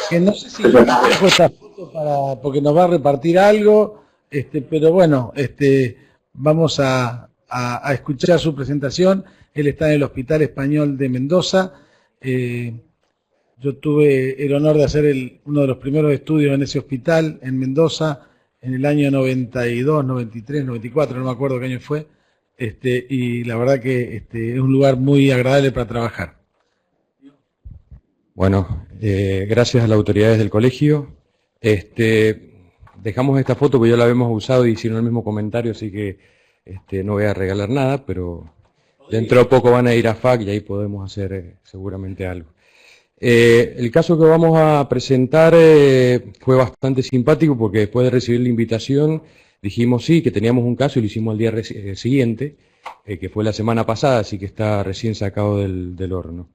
que no sé si dejo esta foto porque nos va a repartir algo, pero bueno, vamos a escuchar su presentación. Él está en el Hospital Español de Mendoza. Yo tuve el honor de hacer uno de los primeros estudios en ese hospital, en Mendoza, en el año 92, 93, 94, no me acuerdo qué año fue, y la verdad que es un lugar muy agradable para trabajar. Bueno, gracias a las autoridades del colegio. Dejamos esta foto porque ya la habíamos usado y hicieron el mismo comentario, así que no voy a regalar nada, pero dentro de poco van a ir a FAC y ahí podemos hacer seguramente algo. El caso que vamos a presentar fue bastante simpático porque después de recibir la invitación dijimos sí, que teníamos un caso y lo hicimos al día siguiente, que fue la semana pasada, así que está recién sacado del horno.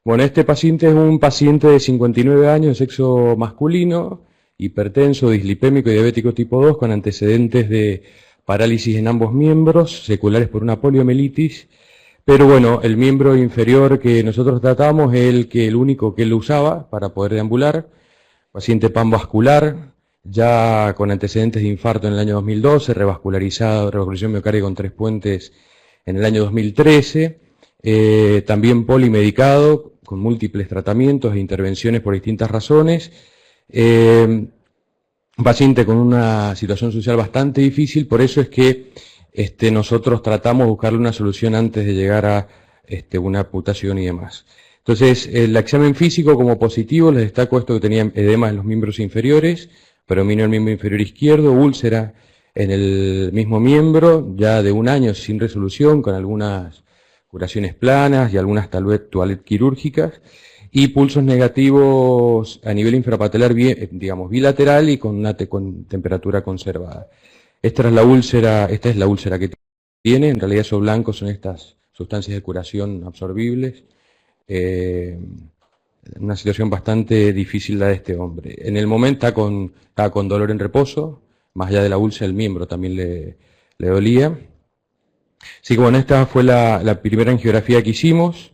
Bueno, este paciente es un paciente de 59 años, de sexo masculino, hipertenso, dislipémico y diabético tipo 2, con antecedentes de parálisis en ambos miembros, seculares por una poliomielitis. Pero bueno, el miembro inferior que nosotros tratamos es el único que él usaba para poder deambular. Paciente panvascular, ya con antecedentes de infarto en el año 2012, revascularización miocárdica con 3 puentes en el año 2013, también polimedicado, con múltiples tratamientos e intervenciones por distintas razones. Un paciente con una situación social bastante difícil, por eso es que nosotros tratamos de buscarle una solución antes de llegar a una amputación y demás. Entonces, el examen físico como positivo, les destaco esto que tenía edema en los miembros inferiores, predominio en el miembro inferior izquierdo, úlcera en el mismo miembro, ya de 1 año sin resolución, con algunas curaciones planas y algunas toilet quirúrgicas, y pulsos negativos a nivel infrapatelar, digamos, bilateral y con temperatura conservada. Esta es la úlcera que tiene, en realidad esos blancos son estas sustancias de curación absorbibles. Una situación bastante difícil la de este hombre. En el momento estaba con dolor en reposo, más allá de la úlcera el miembro también le dolía. Así que bueno, esta fue la primera angiografía que hicimos.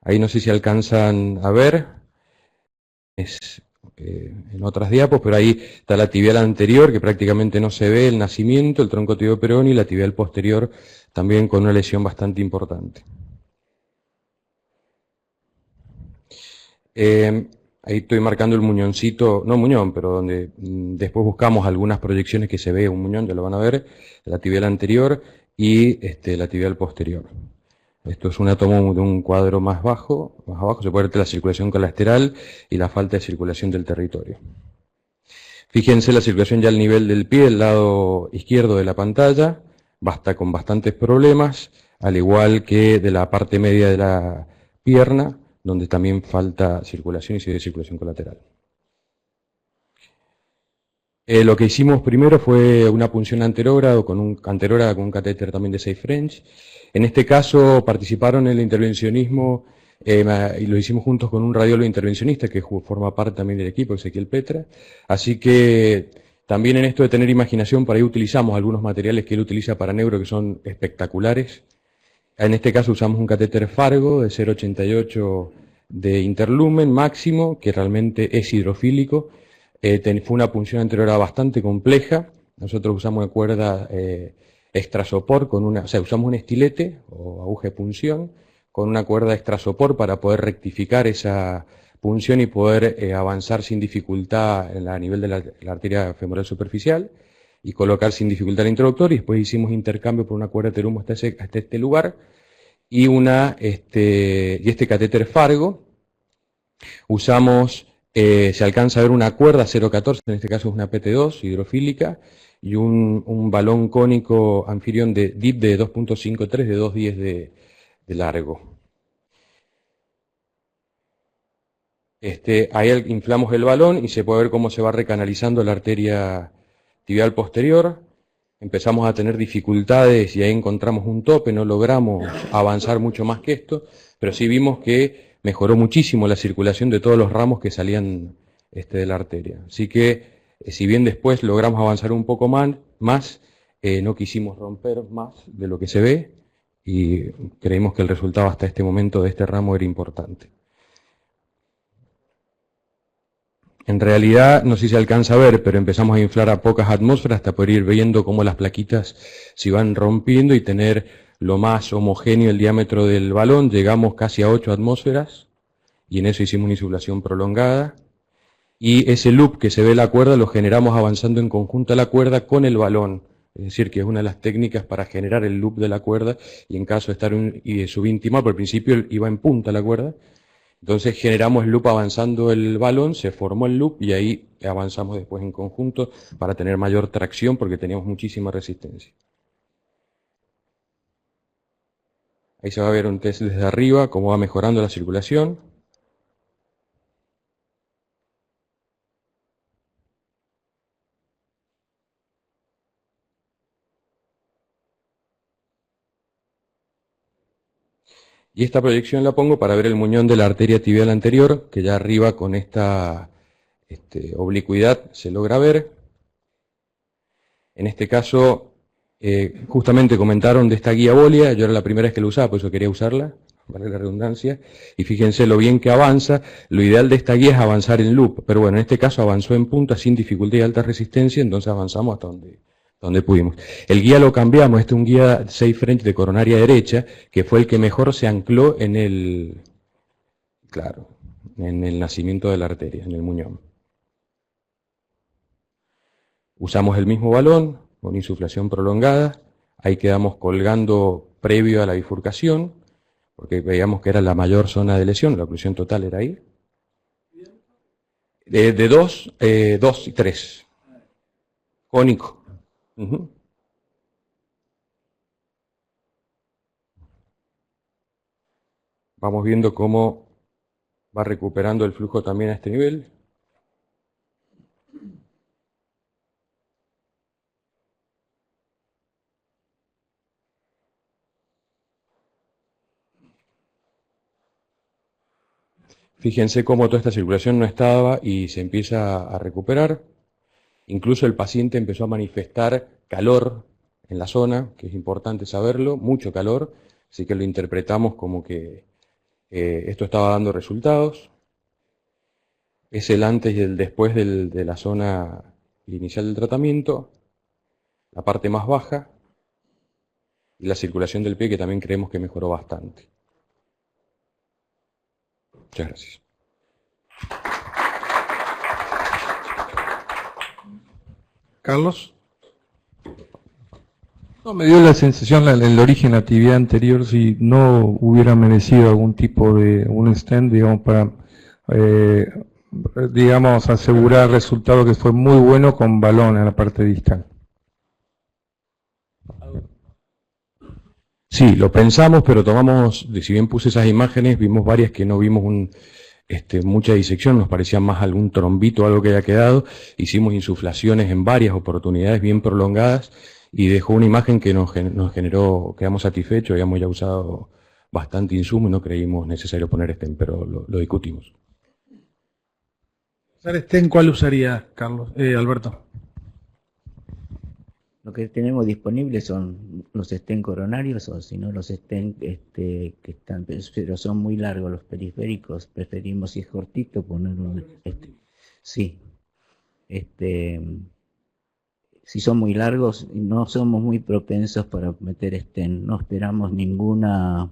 Ahí no sé si alcanzan a ver. En otras diapos, pero ahí está la tibial anterior, que prácticamente no se ve el nacimiento, el tronco tibio peroneo, y la tibial posterior también con una lesión bastante importante. Ahí estoy marcando el muñoncito, no muñón, pero donde después buscamos algunas proyecciones que se ve un muñón, ya lo van a ver, la tibial anterior y la tibial posterior. Esto es una toma de un cuadro más abajo se puede ver la circulación colateral y la falta de circulación del territorio. Fíjense la circulación ya al nivel del pie, del lado izquierdo de la pantalla, con bastantes problemas, al igual que de la parte media de la pierna, donde también falta circulación y se ve circulación colateral. Lo que hicimos primero fue una punción anterógrada con un catéter también de 6 French. En este caso participaron en el intervencionismo y lo hicimos juntos con un radiólogo intervencionista que forma parte también del equipo, Ezequiel Petra. Así que también en esto de tener imaginación, para ahí utilizamos algunos materiales que él utiliza para neuro que son espectaculares. En este caso usamos un catéter Fargo de 0,88 de interlumen máximo, que realmente es hidrofílico. Fue una punción anterior bastante compleja. Nosotros usamos una cuerda extrasopor, usamos un estilete o aguja de punción con una cuerda extrasopor para poder rectificar esa punción y poder avanzar sin dificultad a nivel de la arteria femoral superficial y colocar sin dificultad el introductor, y después hicimos intercambio por una cuerda de terumo hasta este lugar y este catéter Fargo. Usamos se alcanza a ver una cuerda 0,14, en este caso es una PT2 hidrofílica, y un balón cónico anfitrión de DIP de 2.53 de 2,10 de largo. Ahí inflamos el balón y se puede ver cómo se va recanalizando la arteria tibial posterior. Empezamos a tener dificultades y ahí encontramos un tope, no logramos avanzar mucho más que esto, pero sí vimos que mejoró muchísimo la circulación de todos los ramos que salían de la arteria. Así que, si bien después logramos avanzar un poco más, no quisimos romper más de lo que se ve y creímos que el resultado hasta este momento de este ramo era importante. En realidad, no sé si se alcanza a ver, pero empezamos a inflar a pocas atmósferas hasta poder ir viendo cómo las plaquitas se iban rompiendo y tener lo más homogéneo el diámetro del balón. Llegamos casi a 8 atmósferas y en eso hicimos una insuflación prolongada. Y ese loop que se ve en la cuerda lo generamos avanzando en conjunto a la cuerda con el balón. Es decir, que es una de las técnicas para generar el loop de la cuerda y en caso de estar subintimal, por el principio iba en punta la cuerda. Entonces generamos el loop avanzando el balón, se formó el loop y ahí avanzamos después en conjunto para tener mayor tracción porque teníamos muchísima resistencia. Ahí se va a ver un test desde arriba, cómo va mejorando la circulación. Y esta proyección la pongo para ver el muñón de la arteria tibial anterior, que ya arriba con esta oblicuidad se logra ver. En este caso, justamente comentaron de esta guía Bolia, yo era la primera vez que la usaba, por eso quería usarla, vale la redundancia, y fíjense lo bien que avanza. Lo ideal de esta guía es avanzar en loop, pero bueno, en este caso avanzó en punta sin dificultad y alta resistencia, entonces avanzamos hasta donde pudimos. El guía lo cambiamos, este es un guía 6 French de coronaria derecha, que fue el que mejor se ancló en el nacimiento de la arteria, en el muñón. Usamos el mismo balón, con insuflación prolongada, ahí quedamos colgando previo a la bifurcación, porque veíamos que era la mayor zona de lesión, la oclusión total era ahí. De 2 y 3. Cónico. Vamos viendo cómo va recuperando el flujo también a este nivel. Fíjense cómo toda esta circulación no estaba y se empieza a recuperar. Incluso el paciente empezó a manifestar calor en la zona, que es importante saberlo, mucho calor, así que lo interpretamos como que esto estaba dando resultados. Es el antes y el después de la zona inicial del tratamiento, la parte más baja, y la circulación del pie que también creemos que mejoró bastante. Muchas gracias. Carlos. No, me dio la sensación, el origen, la actividad anterior, si no hubiera merecido algún tipo de un stent, digamos, para, digamos, asegurar el resultado que fue muy bueno con balón en la parte distal. Sí, lo pensamos, pero tomamos, si bien puse esas imágenes, vimos varias que no vimos mucha disección, nos parecía más algún trombito o algo que haya quedado. Hicimos insuflaciones en varias oportunidades bien prolongadas y dejó una imagen que nos generó, quedamos satisfechos, habíamos ya usado bastante insumo y no creímos necesario poner stent, pero lo discutimos. ¿Usar stent cuál usaría, Carlos? Alberto. Lo que tenemos disponibles son los stent coronarios o si no los stent que están, pero son muy largos los periféricos, preferimos si es cortito ponerlo. Sí. Si son muy largos, no somos muy propensos para meter stent, no esperamos ninguna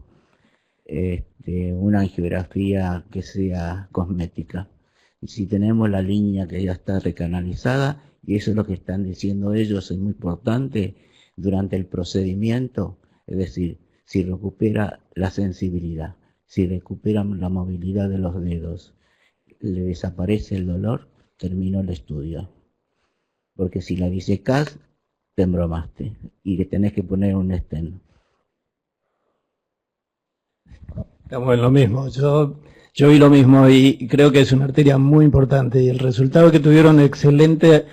una angiografía que sea cosmética. Y si tenemos la línea que ya está recanalizada, y eso es lo que están diciendo ellos, es muy importante durante el procedimiento, es decir, si recupera la sensibilidad, si recuperan la movilidad de los dedos, le desaparece el dolor, terminó el estudio. Porque si la disecás, te embromaste y le tenés que poner un stent. Estamos en lo mismo. Yo vi lo mismo y creo que es una arteria muy importante y el resultado que tuvieron excelente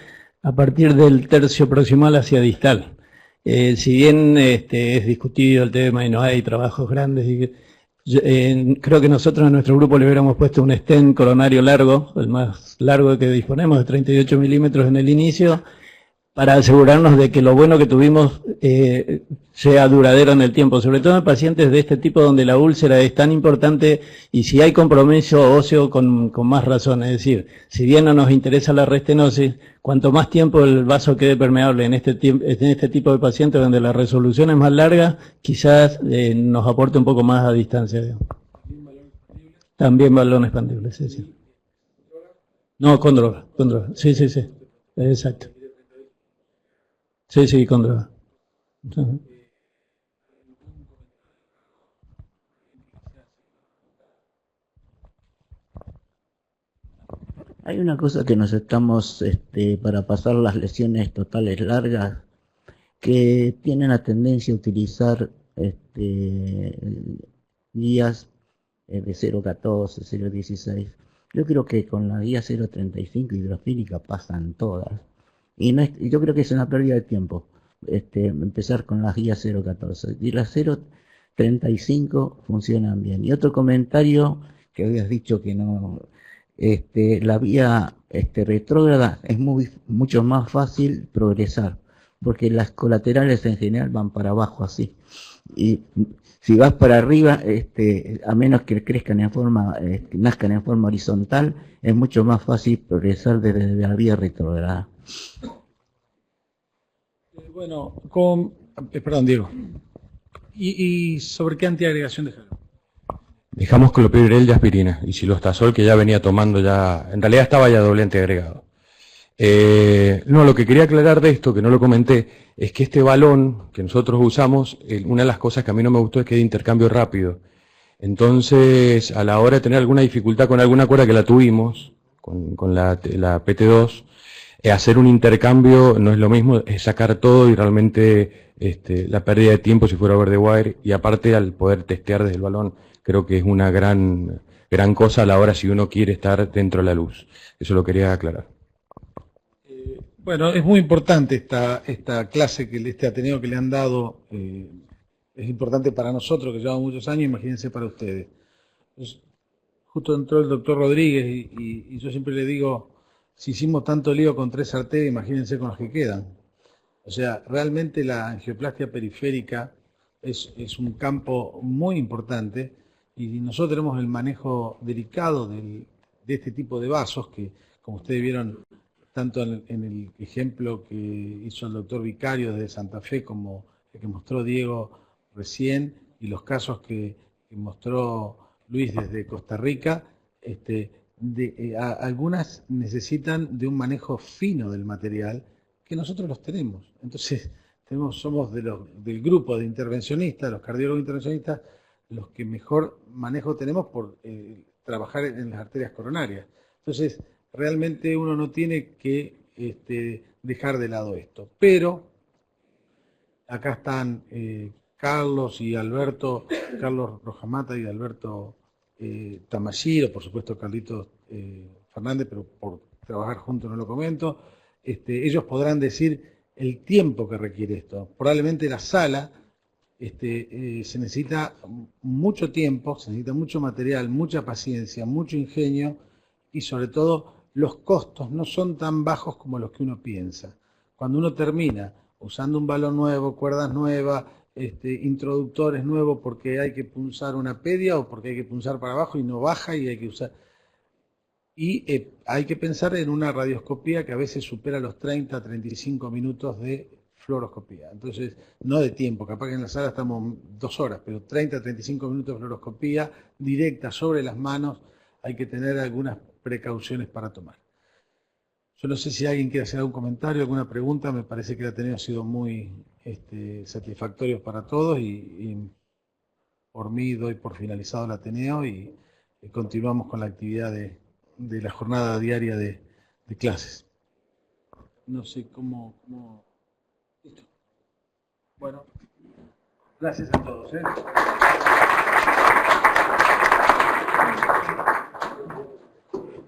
a partir del tercio proximal hacia distal. Si bien es discutido el tema y no hay trabajos grandes, creo que nosotros en nuestro grupo le hubiéramos puesto un stent coronario largo, el más largo que disponemos, de 38 milímetros en el inicio, para asegurarnos de que lo bueno que tuvimos sea duradero en el tiempo, sobre todo en pacientes de este tipo donde la úlcera es tan importante y si hay compromiso óseo con más razón. Es decir, si bien no nos interesa la restenosis, cuanto más tiempo el vaso quede permeable en este tipo de pacientes donde la resolución es más larga, quizás nos aporte un poco más a distancia. Digamos. También balón expandible, sí, sí. No, con droga. Sí, sí, sí. Exacto. Sí, con droga. Uh-huh. Hay una cosa que nos estamos, para pasar las lesiones totales largas, que tienen la tendencia a utilizar guías de 0.14, 0.16. Yo creo que con la guía 0.35 hidrofílica pasan todas. Y yo creo que es una pérdida de tiempo empezar con las guías 0.14. Y las 0.35 funcionan bien. Y otro comentario que habías dicho que no... la vía retrógrada es mucho más fácil progresar, porque las colaterales en general van para abajo así. Y si vas para arriba, a menos que crezcan en forma, nazcan en forma horizontal, es mucho más fácil progresar desde la vía retrógrada. Bueno, perdón, Diego. ¿Y sobre qué antiagregación dejaron? Dejamos clopidogrel y aspirina, y silostazol, que ya venía tomando ya, en realidad estaba ya doble antiagregado. No, lo que quería aclarar de esto, que no lo comenté, es que este balón que nosotros usamos, una de las cosas que a mí no me gustó es que es de intercambio rápido. Entonces, a la hora de tener alguna dificultad con alguna cuerda que la tuvimos, con la PT2, hacer un intercambio no es lo mismo, es sacar todo y realmente la pérdida de tiempo si fuera over the wire, y aparte al poder testear desde el balón, creo que es una gran cosa a la hora si uno quiere estar dentro de la luz. Eso lo quería aclarar. Bueno, es muy importante esta clase, este Ateneo que le han dado, es importante para nosotros que llevamos muchos años, imagínense para ustedes. Pues, justo entró el doctor Rodríguez y yo siempre le digo, si hicimos tanto lío con 3 arterias, imagínense con las que quedan. O sea, realmente la angioplastia periférica es un campo muy importante y nosotros tenemos el manejo delicado de este tipo de vasos que, como ustedes vieron, tanto en el ejemplo que hizo el doctor Vicario desde Santa Fe como el que mostró Diego recién y los casos que mostró Luis desde Costa Rica, algunas necesitan de un manejo fino del material que nosotros los tenemos. Entonces, somos del grupo de intervencionistas, los cardiólogos intervencionistas, los que mejor manejo tenemos por trabajar en las arterias coronarias. Entonces, realmente uno no tiene que dejar de lado esto. Pero acá están Carlos y Alberto, Carlos Rojamata y Alberto Tamashiro, por supuesto Carlitos Fernández, pero por trabajar juntos no lo comento. Ellos podrán decir el tiempo que requiere esto. Probablemente la sala se necesita mucho tiempo, se necesita mucho material, mucha paciencia, mucho ingenio y sobre todo los costos no son tan bajos como los que uno piensa. Cuando uno termina usando un balón nuevo, cuerdas nuevas, introductores nuevos porque hay que punzar una pedia o porque hay que punzar para abajo y no baja y hay que usar... Y hay que pensar en una radioscopía que a veces supera los 30, 35 minutos de fluoroscopía. Entonces, no de tiempo, capaz que en la sala estamos 2 horas, pero 30, 35 minutos de fluoroscopía directa sobre las manos, hay que tener algunas precauciones para tomar. Yo no sé si alguien quiere hacer algún comentario, alguna pregunta, me parece que el Ateneo ha sido muy satisfactorio para todos y por mí doy por finalizado el Ateneo y continuamos con la actividad de de la jornada diaria de clases. No sé cómo... Listo. Bueno, gracias a todos.